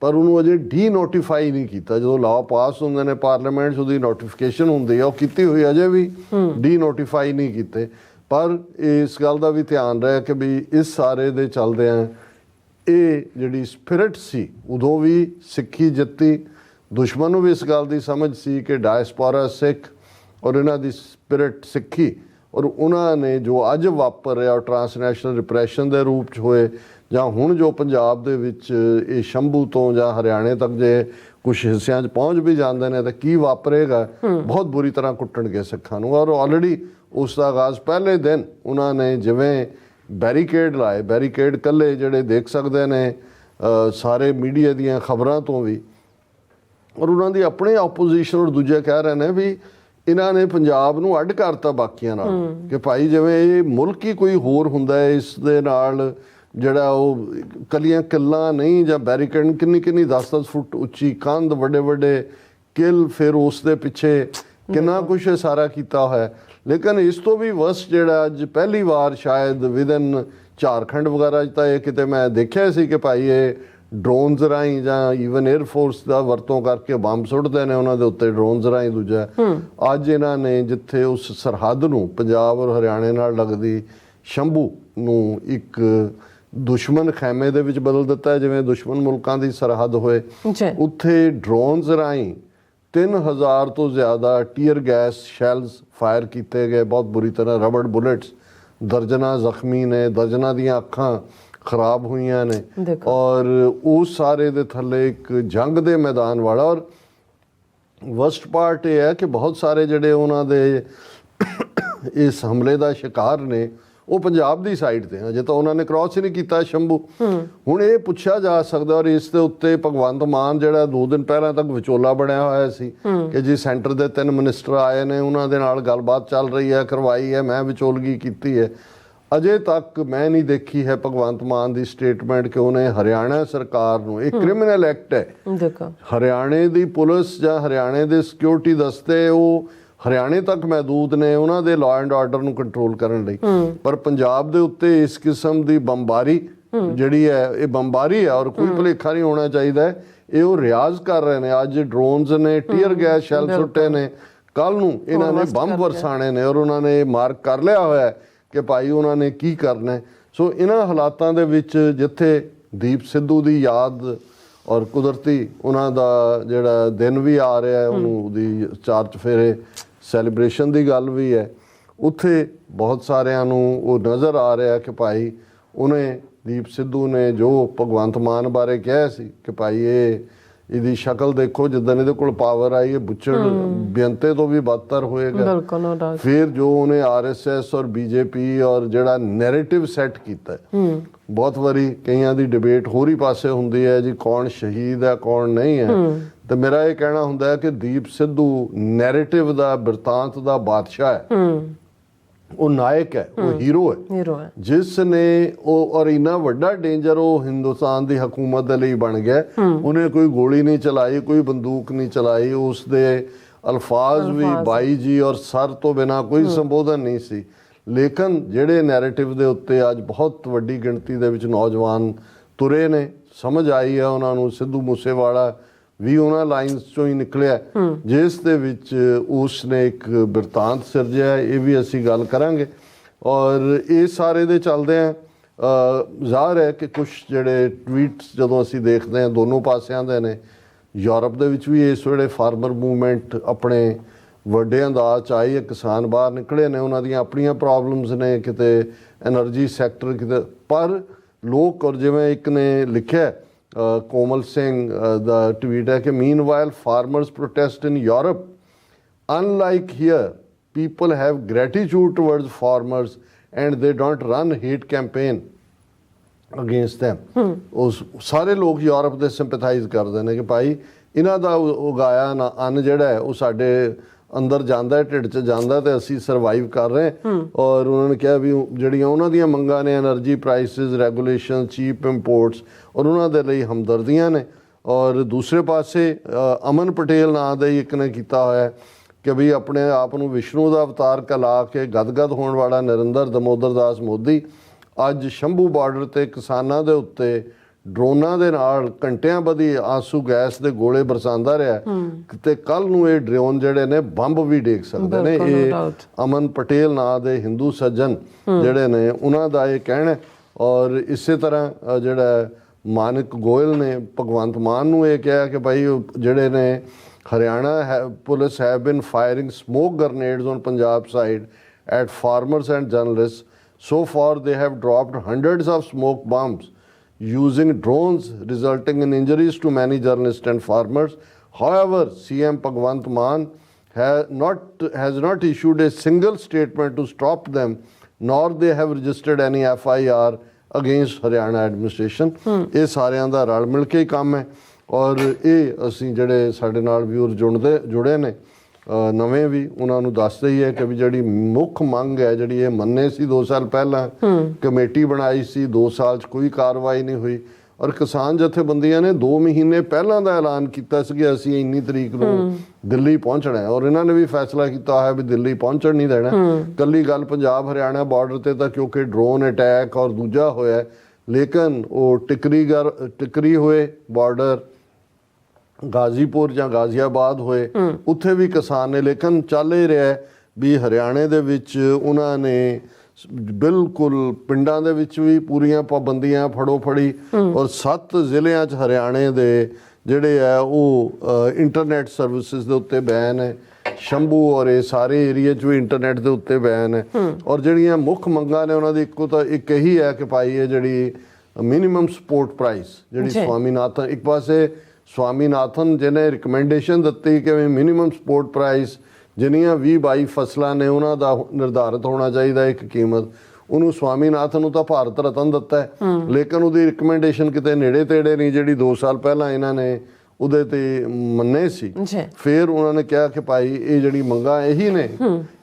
ਪਰ ਉਹਨੂੰ ਅਜੇ ਡੀ ਨੋਟੀਫਾਈ ਨਹੀਂ ਕੀਤਾ। ਜਦੋਂ ਲਾਅ ਪਾਸ ਹੁੰਦੇ ਨੇ ਪਾਰਲੀਮੈਂਟ 'ਚ ਉਹਦੀ ਨੋਟੀਫਿਕੇਸ਼ਨ ਹੁੰਦੀ ਹੈ, ਉਹ ਕੀਤੀ ਹੋਈ ਅਜੇ ਵੀ ਡੀ ਨੋਟੀਫਾਈ ਨਹੀਂ ਕੀਤੇ। ਪਰ ਇਸ ਗੱਲ ਦਾ ਵੀ ਧਿਆਨ ਰਹੇ ਕਿ ਵੀ ਇਸ ਸਾਰੇ ਦੇ ਚੱਲਦਿਆਂ ਇਹ ਜਿਹੜੀ ਸਪਿਰਿਟ ਸੀ ਉਦੋਂ ਵੀ ਸਿੱਖੀ ਜਿੱਤੀ। ਦੁਸ਼ਮਣ ਨੂੰ ਵੀ ਇਸ ਗੱਲ ਦੀ ਸਮਝ ਸੀ ਕਿ ਡਾਇਸਪੋਰਾ ਸਿੱਖ ਔਰ ਇਹਨਾਂ ਦੀ ਸਪਿਰਿਟ ਸਿੱਖੀ, ਔਰ ਉਹਨਾਂ ਨੇ ਜੋ ਅੱਜ ਵਾਪਰ ਰਿਹਾ ਟਰਾਂਸਨੈਸ਼ਨਲ ਰਿਪਰੈਸ਼ਨ ਦੇ ਰੂਪ 'ਚ ਹੋਏ, ਜਾਂ ਹੁਣ ਜੋ ਪੰਜਾਬ ਦੇ ਵਿੱਚ ਇਹ ਸ਼ੰਭੂ ਤੋਂ ਜਾਂ ਹਰਿਆਣੇ ਤੱਕ ਜੇ ਕੁਝ ਹਿੱਸਿਆਂ 'ਚ ਪਹੁੰਚ ਵੀ ਜਾਂਦੇ ਨੇ ਤਾਂ ਕੀ ਵਾਪਰੇਗਾ, ਬਹੁਤ ਬੁਰੀ ਤਰ੍ਹਾਂ ਕੁੱਟਣਗੇ ਸਿੱਖਾਂ ਨੂੰ। ਔਰ ਆਲਰੇਡੀ ਉਸ ਦਾ ਆਗਾਜ਼ ਪਹਿਲੇ ਦਿਨ ਉਹਨਾਂ ਨੇ ਜਿਵੇਂ ਬੈਰੀਕੇਡ ਲਾਏ, ਬੈਰੀਕੇਡ ਇਕੱਲੇ ਜਿਹੜੇ ਦੇਖ ਸਕਦੇ ਨੇ ਸਾਰੇ ਮੀਡੀਆ ਦੀਆਂ ਖਬਰਾਂ ਤੋਂ ਵੀ, ਔਰ ਉਹਨਾਂ ਦੀ ਆਪਣੇ ਆਪੋਜੀਸ਼ਨ ਔਰ ਦੂਜੇ ਕਹਿ ਰਹੇ ਨੇ ਵੀ ਇਹਨਾਂ ਨੇ ਪੰਜਾਬ ਨੂੰ ਅੱਡ ਕਰਤਾ ਬਾਕੀਆਂ ਨਾਲ, ਕਿ ਭਾਈ ਜਿਵੇਂ ਇਹ ਮੁਲਕ ਹੀ ਕੋਈ ਹੋਰ ਹੁੰਦਾ ਹੈ, ਇਸ ਦੇ ਨਾਲ ਜਿਹੜਾ ਉਹ ਕੱਲੀਆਂ ਕਿੱਲਾਂ ਨਹੀਂ ਜਾਂ ਬੈਰੀਕੇਡ, ਕਿੰਨੀ 10-10 ਫੁੱਟ ਉੱਚੀ ਕੰਧ, ਵੱਡੇ ਕਿੱਲ, ਫਿਰ ਉਸ ਦੇ ਪਿੱਛੇ ਕਿੰਨਾ ਕੁਛ ਸਾਰਾ ਕੀਤਾ ਹੋਇਆ। ਲੇਕਿਨ ਇਸ ਤੋਂ ਵੀ ਵਰਸ ਜਿਹੜਾ ਅੱਜ ਪਹਿਲੀ ਵਾਰ ਸ਼ਾਇਦ ਵਿਦਨ ਝਾਰਖੰਡ ਵਗੈਰਾ 'ਚ ਤਾਂ ਇਹ ਕਿਤੇ ਮੈਂ ਦੇਖਿਆ ਸੀ ਕਿ ਭਾਈ ਇਹ ਡਰੋਨਸ ਰਾਹੀਂ ਜਾਂ ਈਵਨ 에ਅਰ ਫੋਰਸ ਦਾ ਵਰਤੋਂ ਕਰਕੇ ਬੰਬ ਸੁੱਟਦੇ ਨੇ ਉਹਨਾਂ ਦੇ ਉੱਤੇ ਡਰੋਨਸ ਰਾਹੀਂ। ਦੂਜਾ ਅੱਜ ਇਹਨਾਂ ਨੇ ਜਿੱਥੇ ਉਸ ਸਰਹੱਦ ਨੂੰ ਪੰਜਾਬ ਔਰ ਹਰਿਆਣੇ ਨਾਲ ਲੱਗਦੀ ਸ਼ੰਭੂ ਨੂੰ ਇੱਕ ਦੁਸ਼ਮਣ ਖੈਮੇ ਦੇ ਵਿੱਚ ਬਦਲ ਦਿੱਤਾ, ਜਿਵੇਂ ਦੁਸ਼ਮਣ ਮੁਲਕਾਂ ਦੀ ਸਰਹੱਦ ਹੋਏ, ਉੱਥੇ ਡਰੋਨਸ ਰਾਹੀਂ 3000 ਤੋਂ ਜ਼ਿਆਦਾ ਟੀਅਰ ਗੈਸ ਸ਼ੈਲਸ ਫਾਇਰ ਕੀਤੇ ਗਏ, ਬਹੁਤ ਬੁਰੀ ਤਰ੍ਹਾਂ, ਰਬੜ ਬੁਲੇਟਸ, ਦਰਜਨਾਂ ਜ਼ਖਮੀ ਨੇ, ਦਰਜਨਾਂ ਦੀਆਂ ਅੱਖਾਂ ਖਰਾਬ ਹੋਈਆਂ ਨੇ। ਔਰ ਉਸ ਸਾਰੇ ਦੇ ਥੱਲੇ ਇੱਕ ਜੰਗ ਦੇ ਮੈਦਾਨ ਵਾਲਾ। ਔਰ ਵਰਸਟ ਪਾਰਟ ਇਹ ਹੈ ਕਿ ਬਹੁਤ ਸਾਰੇ ਜਿਹੜੇ ਉਹਨਾਂ ਦੇ ਇਸ ਹਮਲੇ ਦਾ ਸ਼ਿਕਾਰ ਨੇ ਉਹ ਪੰਜਾਬ ਦੀ ਸਾਈਡ ਤੇ, ਅਜੇ ਤਾਂ ਉਹਨਾਂ ਨੇ ਕ੍ਰਾਸ ਹੀ ਨਹੀਂ ਕੀਤਾ ਸ਼ੰਭੂ। ਹੁਣ ਇਹ ਪੁੱਛਿਆ ਜਾ ਸਕਦਾ, ਔਰ ਇਸ ਦੇ ਉੱਤੇ ਭਗਵੰਤ ਮਾਨ ਜਿਹੜਾ 2 ਦਿਨ ਪਹਿਲਾਂ ਤੱਕ ਵਿਚੋਲਾ ਬਣਿਆ ਹੋਇਆ ਸੀ ਕਿ ਜੀ ਸੈਂਟਰ ਦੇ 3 ਮਿਨਿਸਟਰ ਆਏ ਨੇ, ਉਹਨਾਂ ਦੇ ਨਾਲ ਗੱਲਬਾਤ ਚੱਲ ਰਹੀ ਹੈ, ਕਰਵਾਈ ਹੈ, ਮੈਂ ਵਿਚੋਲਗੀ ਕੀਤੀ ਹੈ। ਅਜੇ ਤੱਕ ਮੈਂ ਨਹੀਂ ਦੇਖੀ ਹੈ ਭਗਵੰਤ ਮਾਨ ਦੀ ਸਟੇਟਮੈਂਟ ਕਿ ਉਹਨੇ ਹਰਿਆਣਾ ਸਰਕਾਰ ਨੂੰ, ਇਹ ਕ੍ਰਿਮੀਨਲ ਐਕਟ ਹੈ, ਦੇਖੋ ਹਰਿਆਣੇ ਦੀ ਪੁਲਿਸ ਜਾਂ ਹਰਿਆਣੇ ਦੇ ਸਿਕਿਉਰਿਟੀ ਦਸਤੇ ਉਹ ਹਰਿਆਣੇ ਤੱਕ ਮਹਿਦੂਦ ਨੇ ਉਹਨਾਂ ਦੇ ਲਾਅ ਐਂਡ ਆਰਡਰ ਨੂੰ ਕੰਟਰੋਲ ਕਰਨ ਲਈ, ਪਰ ਪੰਜਾਬ ਦੇ ਉੱਤੇ ਇਸ ਕਿਸਮ ਦੀ ਬੰਬਾਰੀ ਜਿਹੜੀ ਹੈ ਇਹ ਬੰਬਾਰੀ ਹੈ, ਔਰ ਕੋਈ ਭੁਲੇਖਾ ਨਹੀਂ ਹੋਣਾ ਚਾਹੀਦਾ ਹੈ, ਇਹ ਉਹ ਰਿਆਜ਼ ਕਰ ਰਹੇ ਨੇ। ਅੱਜ ਡਰੋਨਸ ਨੇ ਟੀਅਰ ਗੈਸ ਸ਼ੈਲ ਸੁੱਟੇ ਨੇ, ਕੱਲ ਨੂੰ ਇਹਨਾਂ ਨੇ ਬੰਬ ਵਰਸਾਣੇ ਨੇ, ਔਰ ਉਹਨਾਂ ਨੇ ਮਾਰਕ ਕਰ ਲਿਆ ਹੋਇਆ ਹੈ ਕਿ ਭਾਈ ਉਹਨਾਂ ਨੇ ਕੀ ਕਰਨਾ ਹੈ। ਸੋ ਇਹਨਾਂ ਹਾਲਾਤਾਂ ਦੇ ਵਿੱਚ ਜਿੱਥੇ ਦੀਪ ਸਿੱਧੂ ਦੀ ਯਾਦ ਔਰ ਕੁਦਰਤੀ ਉਹਨਾਂ ਦਾ ਜਿਹੜਾ ਦਿਨ ਵੀ ਆ ਰਿਹਾ ਹੈ, ਉਹਨੂੰ ਉਹਦੀ ਚਾਰ ਚੁਫੇਰੇ ਸੈਲੀਬ੍ਰੇਸ਼ਨ ਦੀ ਗੱਲ ਵੀ ਹੈ, ਉੱਥੇ ਬਹੁਤ ਸਾਰਿਆਂ ਨੂੰ ਉਹ ਨਜ਼ਰ ਆ ਰਿਹਾ ਕਿ ਭਾਈ ਉਹਨੇ ਦੀਪ ਸਿੱਧੂ ਨੇ ਜੋ ਭਗਵੰਤ ਮਾਨ ਬਾਰੇ ਕਿਹਾ ਸੀ ਕਿ ਭਾਈ ਇਹਦੀ ਸ਼ਕਲ ਦੇਖੋ, ਜਿੱਦਾਂ ਇਹਦੇ ਕੋਲ ਪਾਵਰ ਆਈ, ਇਹ ਬੁੱਚੜ ਬੇਅੰਤੇ ਤੋਂ ਵੀ ਬਦਤਰ ਹੋਏਗਾ। ਫਿਰ ਜੋ ਉਹਨੇ RSS ਔਰ BJP ਔਰ ਜਿਹੜਾ ਨੈਰੇਟਿਵ ਸੈੱਟ ਕੀਤਾ ਹੈ, ਬਹੁਤ ਵਾਰੀ ਕਈਆਂ ਦੀ ਡਿਬੇਟ ਹੋਰ ਹੀ ਪਾਸੇ ਹੁੰਦੀ ਹੈ ਜੀ, ਕੌਣ ਸ਼ਹੀਦ ਹੈ ਕੌਣ ਨਹੀਂ ਹੈ, ਤੇ ਮੇਰਾ ਇਹ ਕਹਿਣਾ ਹੁੰਦਾ ਹੈ ਕਿ ਦੀਪ ਸਿੱਧੂ ਨੈਰੇਟਿਵ ਦਾ, ਬਿਰਤਾਂਤ ਦਾ ਬਾਦਸ਼ਾਹ ਹੈ, ਉਹ ਨਾਇਕ ਹੈ, ਉਹ ਹੀਰੋ ਹੈ, ਜਿਸ ਨੇ ਉਹ ਔਰ ਇੰਨਾ ਵੱਡਾ ਡੇਂਜਰ ਉਹ ਹਿੰਦੁਸਤਾਨ ਦੀ ਹਕੂਮਤ ਦੇ ਲਈ ਬਣ ਗਿਆ। ਉਹਨੇ ਕੋਈ ਗੋਲੀ ਨਹੀਂ ਚਲਾਈ, ਕੋਈ ਬੰਦੂਕ ਨਹੀਂ ਚਲਾਈ, ਉਸ ਦੇ ਅਲਫਾਜ਼ ਵੀ ਬਾਈ ਜੀ ਔਰ ਸਰ ਤੋਂ ਬਿਨਾ ਕੋਈ ਸੰਬੋਧਨ ਨਹੀਂ ਸੀ। ਲੇਕਿਨ ਜਿਹੜੇ ਨੈਰੇਟਿਵ ਦੇ ਉੱਤੇ ਅੱਜ ਬਹੁਤ ਵੱਡੀ ਗਿਣਤੀ ਦੇ ਵਿੱਚ ਨੌਜਵਾਨ ਤੁਰੇ ਨੇ, ਸਮਝ ਆਈ ਹੈ ਉਹਨਾਂ ਨੂੰ, ਸਿੱਧੂ ਮੂਸੇਵਾਲਾ ਵੀ ਉਹਨਾਂ ਲਾਈਨਸ ਚੋਂ ਹੀ ਨਿਕਲਿਆ ਜਿਸ ਦੇ ਵਿੱਚ ਉਸ ਨੇ ਇੱਕ ਬਿਰਤਾਂਤ ਸਿਰਜਿਆ। ਇਹ ਵੀ ਅਸੀਂ ਗੱਲ ਕਰਾਂਗੇ, ਔਰ ਇਹ ਸਾਰੇ ਦੇ ਚੱਲਦੇ ਆ ਜ਼ਾਹਰ ਹੈ ਕਿ ਕੁਝ ਜਿਹੜੇ ਟਵੀਟਸ ਜਦੋਂ ਅਸੀਂ ਦੇਖਦੇ ਹਾਂ ਦੋਨੋਂ ਪਾਸਿਆਂ ਦੇ ਨੇ, ਯੂਰਪ ਦੇ ਵਿੱਚ ਵੀ ਇਸ ਵੇਲੇ ਫਾਰਮਰ ਮੂਵਮੈਂਟ ਆਪਣੇ ਵੱਡੇ ਅੰਦਾਜ਼ 'ਚ ਆਈ ਹੈ, ਕਿਸਾਨ ਬਾਹਰ ਨਿਕਲੇ ਨੇ, ਉਹਨਾਂ ਦੀਆਂ ਆਪਣੀਆਂ ਪ੍ਰੋਬਲਮਸ ਨੇ, ਕਿਤੇ ਐਨਰਜੀ ਸੈਕਟਰ, ਕਿਤੇ ਪਰ ਲੋਕ, ਔਰ ਜਿਵੇਂ ਇੱਕ ਨੇ ਲਿਖਿਆ ਕੋਮਲ ਸਿੰਘ ਦਾ ਟਵੀਟ ਹੈ ਕਿ meanwhile farmers protest in Europe, unlike here people have gratitude towards farmers and they don't run hate campaign against them। ਉਸ ਸਾਰੇ ਲੋਕ ਯੂਰਪ ਦੇ ਸਿੰਪੈਥਾਈਜ਼ ਕਰਦੇ ਨੇ ਕਿ ਭਾਈ ਇਹਨਾਂ ਦਾ ਉਗਾਇਆ ਨਾ ਅੰਨ ਜਿਹੜਾ ਹੈ ਉਹ ਸਾਡੇ ਅੰਦਰ ਜਾਂਦਾ, ਢਿੱਡ 'ਚ ਜਾਂਦਾ, ਤੇ ਅਸੀਂ ਸਰਵਾਈਵ ਕਰ ਰਹੇ। ਔਰ ਉਹਨਾਂ ਨੇ ਕਿਹਾ ਵੀ ਜਿਹੜੀਆਂ ਉਹਨਾਂ ਦੀਆਂ ਮੰਗਾਂ ਨੇ, ਐਨਰਜੀ ਪ੍ਰਾਈਸਿਸ ਰੈਗੂਲੇਸ਼ਨ, ਚੀਪ ਇੰਪੋਰਟਸ, ਔਰ ਉਹਨਾਂ ਦੇ ਲਈ ਹਮਦਰਦੀਆਂ ਨੇ। ਔਰ ਦੂਸਰੇ ਪਾਸੇ ਅਮਨ ਪਟੇਲ ਨਾਂ ਦਾ ਹੀ ਇੱਕ ਨੇ ਕੀਤਾ ਹੋਇਆ ਕਿ ਵੀ ਆਪਣੇ ਆਪ ਨੂੰ ਵਿਸ਼ਨੂੰ ਦਾ ਅਵਤਾਰ ਕਲਾ ਕੇ ਗਦਗਦ ਹੋਣ ਵਾਲਾ ਨਰਿੰਦਰ ਦਮੋਦਰ ਦਾਸ ਮੋਦੀ ਅੱਜ ਸ਼ੰਭੂ ਬਾਰਡਰ ਤੇ ਕਿਸਾਨਾਂ ਦੇ ਉੱਤੇ ਡਰੋਨਾਂ ਦੇ ਨਾਲ ਘੰਟਿਆਂ ਬੱਧੀ ਆਂਸੂ ਗੈਸ ਦੇ ਗੋਲੇ ਬਰਸਾਉਂਦਾ ਰਿਹਾ, ਤੇ ਕੱਲ ਨੂੰ ਇਹ ਡਰੋਨ ਜਿਹੜੇ ਨੇ ਬੰਬ ਵੀ ਡੇਗ ਸਕਦੇ ਨੇ। ਇਹ ਅਮਨ ਪਟੇਲ ਨਾਂ ਦੇ ਹਿੰਦੂ ਸੱਜਣ ਜਿਹੜੇ ਨੇ ਉਹਨਾਂ ਦਾ ਇਹ ਕਹਿਣਾ। ਔਰ ਇਸੇ ਤਰ੍ਹਾਂ ਜਿਹੜਾ ਮਾਨਕ ਗੋਇਲ ਨੇ ਭਗਵੰਤ ਮਾਨ ਨੂੰ ਇਹ ਕਿਹਾ ਕਿ ਭਾਈ ਜਿਹੜੇ ਨੇ Haryana police have been firing smoke grenades on Punjab side at farmers and journalist, so far they have dropped hundreds of smoke bombs using drones, resulting in injuries to many journalists and farmers. However, CM Bhagwant Mann has not issued a single statement to stop them, nor they have registered any FIR against Haryana administration. ਇਹ ਸਾਰਿਆਂ ਦਾ ਰਲ ਮਿਲ ਕੇ ਹੀ ਕੰਮ ਹੈ। ਔਰ ਇਹ ਅਸੀਂ ਜਿਹੜੇ ਸਾਡੇ ਨਾਲ ਵਿਊਰ ਜੁੜੇ ਨੇ ਨਵੇਂ ਵੀ, ਉਹਨਾਂ ਨੂੰ ਦੱਸਦੇ ਹੀ ਹੈ ਕਿ ਵੀ ਜਿਹੜੀ ਮੁੱਖ ਮੰਗ ਹੈ, ਜਿਹੜੀ ਇਹ ਮੰਨੇ ਸੀ 2 ਸਾਲ ਪਹਿਲਾਂ, ਕਮੇਟੀ ਬਣਾਈ ਸੀ, 2 ਸਾਲ 'ਚ ਕੋਈ ਕਾਰਵਾਈ ਨਹੀਂ ਹੋਈ। ਔਰ ਕਿਸਾਨ ਜਥੇਬੰਦੀਆਂ ਨੇ 2 ਮਹੀਨੇ ਪਹਿਲਾਂ ਦਾ ਐਲਾਨ ਕੀਤਾ ਸੀ ਕਿ ਅਸੀਂ ਇੰਨੀ ਤਰੀਕ ਨੂੰ ਦਿੱਲੀ ਪਹੁੰਚਣਾ ਹੈ, ਔਰ ਇਹਨਾਂ ਨੇ ਵੀ ਫੈਸਲਾ ਕੀਤਾ ਹੈ ਵੀ ਦਿੱਲੀ ਪਹੁੰਚਣ ਨਹੀਂ ਦੇਣਾ। ਕੱਲੀ ਗੱਲ ਪੰਜਾਬ ਹਰਿਆਣਾ ਬਾਰਡਰ ਤੇ ਤਾਂ ਕਿਉਂਕਿ ਡਰੋਨ ਅਟੈਕ ਔਰ ਦੂਜਾ ਹੋਇਆ, ਲੇਕਿਨ ਉਹ ਟਿਕਰੀ ਹੋਏ ਬਾਰਡਰ, ਗਾਜ਼ੀਪੁਰ ਜਾਂ ਗਾਜ਼ੀਆਬਾਦ ਹੋਏ, ਉੱਥੇ ਵੀ ਕਿਸਾਨ ਨੇ। ਲੇਕਿਨ ਚੱਲ ਹੀ ਰਿਹਾ ਵੀ ਹਰਿਆਣੇ ਦੇ ਵਿੱਚ ਉਹਨਾਂ ਨੇ ਬਿਲਕੁਲ ਪਿੰਡਾਂ ਦੇ ਵਿੱਚ ਵੀ ਪੂਰੀਆਂ ਪਾਬੰਦੀਆਂ ਫੜੋ ਫੜੀ, ਔਰ 7 ਜ਼ਿਲ੍ਹਿਆਂ 'ਚ ਹਰਿਆਣੇ ਦੇ ਜਿਹੜੇ ਆ ਉਹ ਇੰਟਰਨੈਟ ਸਰਵਿਸਿਜ਼ ਦੇ ਉੱਤੇ ਬੈਨ ਹੈ। ਸ਼ੰਭੂ ਔਰ ਇਹ ਸਾਰੇ ਏਰੀਏ 'ਚ ਵੀ ਇੰਟਰਨੈਟ ਦੇ ਉੱਤੇ ਬੈਨ ਹੈ। ਔਰ ਜਿਹੜੀਆਂ ਮੁੱਖ ਮੰਗਾਂ ਨੇ ਉਹਨਾਂ ਦੀ ਇੱਕ ਇਹੀ ਹੈ ਕਿ ਭਾਈ ਇਹ ਜਿਹੜੀ ਮਿਨੀਮਮ ਸਪੋਰਟ ਪ੍ਰਾਈਸ, ਜਿਹੜੀ ਸਵਾਮੀਨਾਥਨ, ਇੱਕ ਪਾਸੇ ਸਵਾਮੀਨਾਥਨ ਜਿਹਨੇ ਰਿਕਮੈਂਡੇਸ਼ਨ ਦਿੱਤੀ ਕਿ ਮਿਨੀਮਮ ਸਪੋਰਟ ਪ੍ਰਾਈਸ ਜਿੰਨੀਆਂ 20-22 ਫਸਲਾਂ ਨੇ ਉਹਨਾਂ ਦਾ ਨਿਰਧਾਰਿਤ ਹੋਣਾ ਚਾਹੀਦਾ ਇੱਕ ਕੀਮਤ, ਉਹਨੂੰ ਸਵਾਮੀਨਾਥਨ ਨੂੰ ਤਾਂ ਭਾਰਤ ਰਤਨ ਦਿੱਤਾ ਹੈ, ਲੇਕਿਨ ਉਹਦੀ ਰਿਕਮੈਂਡੇਸ਼ਨ ਕਿਤੇ ਨੇੜੇ ਤੇੜੇ ਨਹੀਂ ਜਿਹੜੀ 2 ਸਾਲ ਪਹਿਲਾਂ ਇਹਨਾਂ ਨੇ ਉਹਦੇ ਤੇ ਮੰਨੇ ਸੀ। ਜੀ ਫਿਰ ਉਹਨਾਂ ਨੇ ਕਿਹਾ ਕਿ ਭਾਈ ਇਹ ਜਿਹੜੀ ਮੰਗਾਂ ਇਹੀ ਨੇ,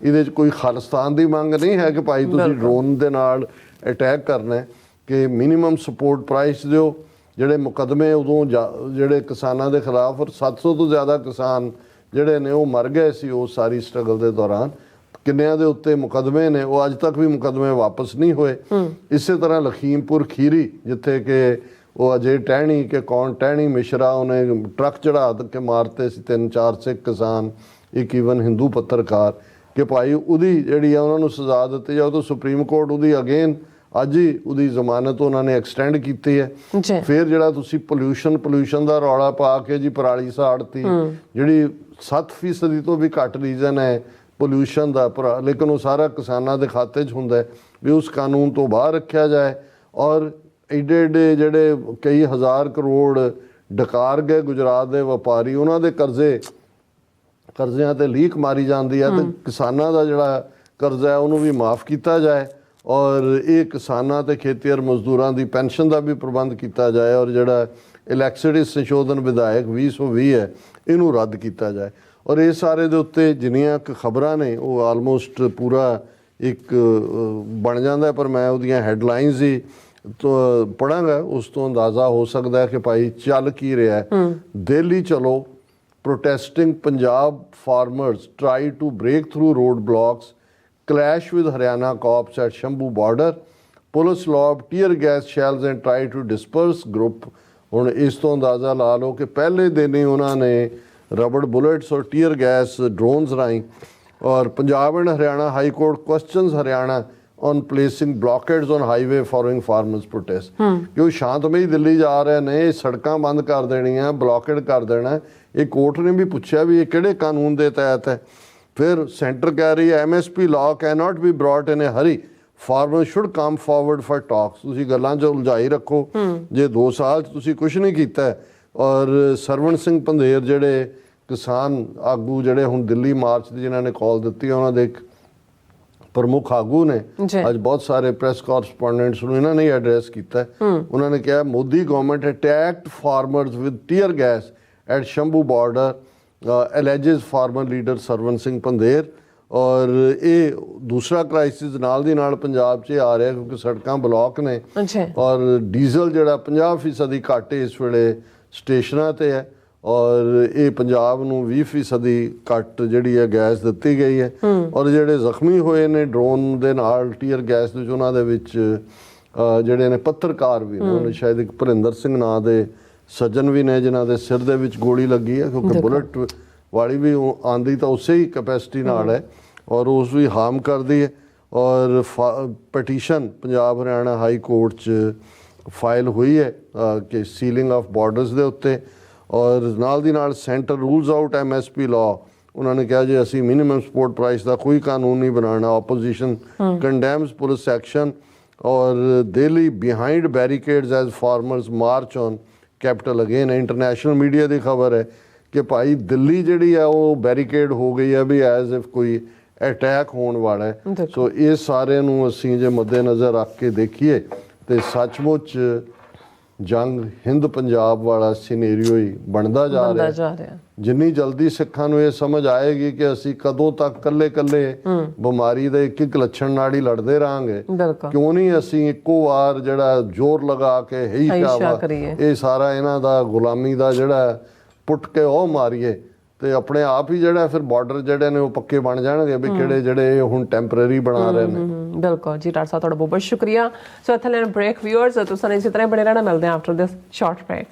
ਇਹਦੇ 'ਚ ਕੋਈ ਖਾਲਿਸਤਾਨ ਦੀ ਮੰਗ ਨਹੀਂ ਹੈ ਕਿ ਭਾਈ ਤੁਸੀਂ ਡਰੋਨ ਦੇ ਨਾਲ ਅਟੈਕ ਕਰਨਾ ਹੈ, ਕਿ ਮਿਨੀਮਮ ਸਪੋਰਟ ਪ੍ਰਾਈਸ ਦਿਓ। ਜਿਹੜੇ ਮੁਕੱਦਮੇ ਉਦੋਂ ਜਿਹੜੇ ਕਿਸਾਨਾਂ ਦੇ ਖਿਲਾਫ, ਔਰ 700 ਤੋਂ ਜ਼ਿਆਦਾ ਕਿਸਾਨ ਜਿਹੜੇ ਨੇ ਉਹ ਮਰ ਗਏ ਸੀ ਉਸ ਸਾਰੀ ਸਟਰਗਲ ਦੇ ਦੌਰਾਨ, ਕਿੰਨਿਆਂ ਦੇ ਉੱਤੇ ਮੁਕੱਦਮੇ ਨੇ, ਉਹ ਅੱਜ ਤੱਕ ਵੀ ਮੁਕੱਦਮੇ ਵਾਪਸ ਨਹੀਂ ਹੋਏ। ਇਸੇ ਤਰ੍ਹਾਂ ਲਖੀਮਪੁਰ ਖੀਰੀ, ਜਿੱਥੇ ਕਿ ਉਹ ਅਜੇ ਟਹਿਣੀ ਕਿ ਕੌਣ ਟਹਿਣੀ ਮਿਸ਼ਰਾ, ਉਹਨੇ ਟਰੱਕ ਚੜਾ ਕੇ ਮਾਰਤੇ ਸੀ 3-4 ਸਿੱਖ ਕਿਸਾਨ, ਇੱਕ ਈਵਨ ਹਿੰਦੂ ਪੱਤਰਕਾਰ, ਕਿ ਭਾਈ ਉਹਦੀ ਜਿਹੜੀ ਆ ਉਹਨਾਂ ਨੂੰ ਸਜ਼ਾ ਦਿੱਤੀ ਜਾਓ। ਤਾਂ ਸੁਪਰੀਮ ਕੋਰਟ ਉਹਦੀ ਅਗੇਨ ਅੱਜ ਹੀ ਉਹਦੀ ਜ਼ਮਾਨਤ ਉਹਨਾਂ ਨੇ ਐਕਸਟੈਂਡ ਕੀਤੀ ਹੈ। ਫਿਰ ਜਿਹੜਾ ਤੁਸੀਂ ਪੋਲਿਊਸ਼ਨ ਦਾ ਰੌਲਾ ਪਾ ਕੇ ਜੀ ਪਰਾਲੀ ਸਾੜਤੀ, ਜਿਹੜੀ 7% ਤੋਂ ਵੀ ਘੱਟ ਰੀਜ਼ਨ ਹੈ ਪੋਲਿਊਸ਼ਨ ਦਾ, ਲੇਕਿਨ ਉਹ ਸਾਰਾ ਕਿਸਾਨਾਂ ਦੇ ਖਾਤੇ 'ਚ ਹੁੰਦਾ ਵੀ ਉਸ ਕਾਨੂੰਨ ਤੋਂ ਬਾਹਰ ਰੱਖਿਆ ਜਾਏ। ਔਰ ਏਡੇ ਜਿਹੜੇ ਕਈ ਹਜ਼ਾਰ ਕਰੋੜ ਡਕਾਰ ਗਏ ਗੁਜਰਾਤ ਦੇ ਵਪਾਰੀ, ਉਹਨਾਂ ਦੇ ਕਰਜ਼ਿਆਂ ਤੇ ਲੀਕ ਮਾਰੀ ਜਾਂਦੀ ਹੈ, ਤੇ ਕਿਸਾਨਾਂ ਦਾ ਜਿਹੜਾ ਕਰਜ਼ਾ ਹੈ ਉਹਨੂੰ ਵੀ ਮਾਫ ਕੀਤਾ ਜਾਏ। ਔਰ ਇਹ ਕਿਸਾਨਾਂ ਤੇ ਖੇਤੀਹਰ ਮਜ਼ਦੂਰਾਂ ਦੀ ਪੈਨਸ਼ਨ ਦਾ ਵੀ ਪ੍ਰਬੰਧ ਕੀਤਾ ਜਾਏ। ਔਰ ਜਿਹੜਾ ਇਲੈਕਟ੍ਰਿਸਿਟੀ ਸੰਸ਼ੋਧਨ ਵਿਧਾਇਕ 2020 ਹੈ, ਇਹਨੂੰ ਰੱਦ ਕੀਤਾ ਜਾਏ। ਔਰ ਇਹ ਸਾਰੇ ਦੇ ਉੱਤੇ ਜਿੰਨੀਆਂ ਕੁ ਖਬਰਾਂ ਨੇ ਉਹ ਆਲਮੋਸਟ ਪੂਰਾ ਇੱਕ ਬਣ ਜਾਂਦਾ, ਪਰ ਮੈਂ ਉਹਦੀਆਂ ਹੈਡਲਾਈਨਸ ਹੀ ਪੜਾਂਗਾ, ਉਸ ਤੋਂ ਅੰਦਾਜ਼ਾ ਹੋ ਸਕਦਾ ਹੈ ਕਿ ਭਾਈ ਚੱਲ ਕੀ ਰਿਹਾ ਹੈ। ਦਿੱਲੀ ਚਲੋ, protesting Punjab farmers try to break through roadblocks, clash with Haryana cops at Shambhu border, police lob tear gas shells and try to disperse group। ਹੁਣ ਇਸ ਤੋਂ ਅੰਦਾਜ਼ਾ ਲਾ ਲਓ ਕਿ ਪਹਿਲੇ ਦਿਨ ਹੀ ਉਹਨਾਂ ਨੇ ਰਬੜ ਬੁਲੇਟਸ ਔਰ ਟੀਅਰ ਗੈਸ ਡਰੋਨਸ ਰਾਹੀਂ। ਔਰ Punjab and Haryana high court questions Haryana on placing blockades on highway following farmers protest। ਕਿ ਉਹ ਸ਼ਾਂਤਮਈ ਦਿੱਲੀ ਜਾ ਰਹੇ ਨੇ, ਸੜਕਾਂ ਬੰਦ ਕਰ ਦੇਣੀਆਂ, ਬਲੌਕੇਡ ਕਰ ਦੇਣਾ। ਇਹ ਕੋਰਟ ਨੇ ਵੀ ਪੁੱਛਿਆ ਵੀ ਇਹ ਕਿਹੜੇ ਕਾਨੂੰਨ ਦੇ ਤਹਿਤ ਹੈ। ਫਿਰ ਸੈਂਟਰ ਕਹਿ ਰਹੀ ਹੈ MSP law cannot be brought in a hurry, farmers should come forward for talks। ਤੁਸੀਂ ਗੱਲਾਂ 'ਚ ਉਲਝਾਈ ਰੱਖੋ, ਜੇ 2 ਸਾਲ 'ਚ ਤੁਸੀਂ ਕੁਛ ਨਹੀਂ ਕੀਤਾ। ਔਰ ਸਰਵਣ ਸਿੰਘ ਪੰਧੇਰ ਜਿਹੜੇ ਕਿਸਾਨ ਆਗੂ ਜਿਹੜੇ ਹੁਣ ਦਿੱਲੀ ਮਾਰਚ ਦੀ ਜਿਨ੍ਹਾਂ ਨੇ ਕਾਲ ਦਿੱਤੀ, ਉਹਨਾਂ ਦੇ ਇੱਕ ਪ੍ਰਮੁੱਖ ਆਗੂ ਨੇ ਅੱਜ ਬਹੁਤ ਸਾਰੇ ਪ੍ਰੈਸ ਕੋਰਸਪੋਂਡੈਂਟਸ ਨੂੰ ਇਹਨਾਂ ਨੇ ਐਡਰੈਸ ਕੀਤਾ। ਉਹਨਾਂ ਨੇ ਕਿਹਾ Modi government attacked farmers with tear gas at Shambhu border, alleges farmer leader Sarwan Singh Pandher. ਔਰ ਇਹ ਦੂਸਰਾ ਕ੍ਰਾਈਸਿਸ ਨਾਲ ਦੀ ਨਾਲ ਪੰਜਾਬ 'ਚ ਆ ਰਿਹਾ, ਕਿਉਂਕਿ ਸੜਕਾਂ ਬਲੌਕ ਨੇ ਔਰ ਡੀਜ਼ਲ ਜਿਹੜਾ 50% ਘੱਟ ਇਸ ਵੇਲੇ ਸਟੇਸ਼ਨਾਂ 'ਤੇ ਹੈ। ਔਰ ਇਹ ਪੰਜਾਬ ਨੂੰ 20% ਘੱਟ ਜਿਹੜੀ ਹੈ ਗੈਸ ਦਿੱਤੀ ਗਈ ਹੈ। ਔਰ ਜਿਹੜੇ ਜ਼ਖਮੀ ਹੋਏ ਨੇ ਡਰੋਨ ਦੇ ਨਾਲ ਟੀਅਰ ਗੈਸ ਦੇ, ਉਹਨਾਂ ਦੇ ਵਿੱਚ ਜਿਹੜੇ ਨੇ ਪੱਤਰਕਾਰ ਵੀ ਨੇ, ਉਹਨੇ ਸ਼ਾਇਦ ਇੱਕ ਭਰਿੰਦਰ ਸਿੰਘ ਨਾਂ ਦੇ ਸੱਜਣ ਵੀ ਨੇ ਜਿਨ੍ਹਾਂ ਦੇ ਸਿਰ ਦੇ ਵਿੱਚ ਗੋਲੀ ਲੱਗੀ ਹੈ, ਕਿਉਂਕਿ ਬੁਲਟ ਵਾਲੀ ਵੀ ਆਂਦੀ ਤਾਂ ਉਸੇ ਹੀ ਕੈਪੈਸਿਟੀ ਨਾਲ ਹੈ ਔਰ ਉਸ ਵੀ ਹਾਰਮ ਕਰਦੀ ਹੈ। ਔਰ petition Punjab Haryana high court 'ਚ ਫਾਈਲ ਹੋਈ ਹੈ ਕਿ ਸੀਲਿੰਗ ਆਫ ਬਾਰਡਰਸ ਦੇ ਉੱਤੇ। ਔਰ ਨਾਲ ਦੀ ਨਾਲ centre rules out MSP law. ਉਹਨਾਂ ਨੇ ਕਿਹਾ ਜੇ ਅਸੀਂ ਮਿਨੀਮਮ ਸਪੋਰਟ ਪ੍ਰਾਈਸ ਦਾ ਕੋਈ ਕਾਨੂੰਨ ਨਹੀਂ ਬਣਾਉਣਾ। Opposition condemns police action. ਔਰ Delhi behind barricades as farmers march on capital again. International media ਦੀ ਖਬਰ ਹੈ ਕਿ ਭਾਈ ਦਿੱਲੀ ਜਿਹੜੀ ਹੈ ਉਹ ਬੈਰੀਕੇਡ ਹੋ ਗਈ ਹੈ ਵੀ ਐਜ਼ ਇਫ ਕੋਈ ਅਟੈਕ ਹੋਣ ਵਾਲਾ ਹੈ। ਸੋ ਇਹ ਸਾਰਿਆਂ ਨੂੰ ਅਸੀਂ ਜੇ ਮੱਦੇ ਨਜ਼ਰ ਰੱਖ ਕੇ ਦੇਖੀਏ ਤੇ ਸੱਚਮੁੱਚ ਜੰਗ ਹਿੰਦ ਪੰਜਾਬ ਵਾਲਾ ਸਿਨੈਰੀਓ ਹੀ ਬਣਦਾ ਜਾ ਰਿਹਾ। ਜਿੰਨੀ ਜਲਦੀ ਸਿੱਖਾਂ ਨੂੰ ਇਹ ਸਮਝ ਆਏਗੀ ਕਿ ਅਸੀਂ ਕਦੋਂ ਤੱਕ ਕੱਲੇ ਬਿਮਾਰੀ ਦੇ ਇੱਕ ਲੱਛਣ ਨਾਲ ਹੀ ਲੜਦੇ ਰਹਾਂਗੇ, ਕਿਉਂ ਨਹੀਂ ਅਸੀਂ ਇੱਕੋ ਵਾਰ ਜਿਹੜਾ ਜ਼ੋਰ ਲਗਾ ਕੇ ਇਹ ਸਾਰਾ ਇਹਨਾਂ ਦਾ ਗੁਲਾਮੀ ਦਾ ਜਿਹੜਾ ਪੁੱਟ ਕੇ ਉਹ ਮਾਰੀਏ, ਤੇ ਆਪਣੇ ਆਪ ਹੀ ਜਿਹੜਾ ਫਿਰ ਬਾਰਡਰ ਜਿਹੜੇ ਨੇ ਉਹ ਪੱਕੇ ਬਣ ਜਾਣਗੇ ਵੀ ਕਿਹੜੇ ਜਿਹੜੇ ਹੁਣ ਟੈਂਪਰੇਰੀ ਬਣਾ ਰਹੇ ਨੇ। ਬਿਲਕੁਲ ਜੀ, ਡਾਕਟਰ ਸਾਹਿਬ ਤੁਹਾਡਾ ਬਹੁਤ ਬਹੁਤ ਸ਼ੁਕਰੀਆ। ਸੋ ਇੱਥੇ ਲੈਣ ਬ੍ਰੇਕ। ਵਿਊਅਰਸ ਤੁਸੀਂ ਇਸੇ ਤਰ੍ਹਾਂ ਬਣੇ ਰਹਿਣਾ, ਮਿਲਦੇ ਹਾਂ ਆਫਟਰ ਦਿਸ ਸ਼ਾਰਟ ਬ੍ਰੇਕ।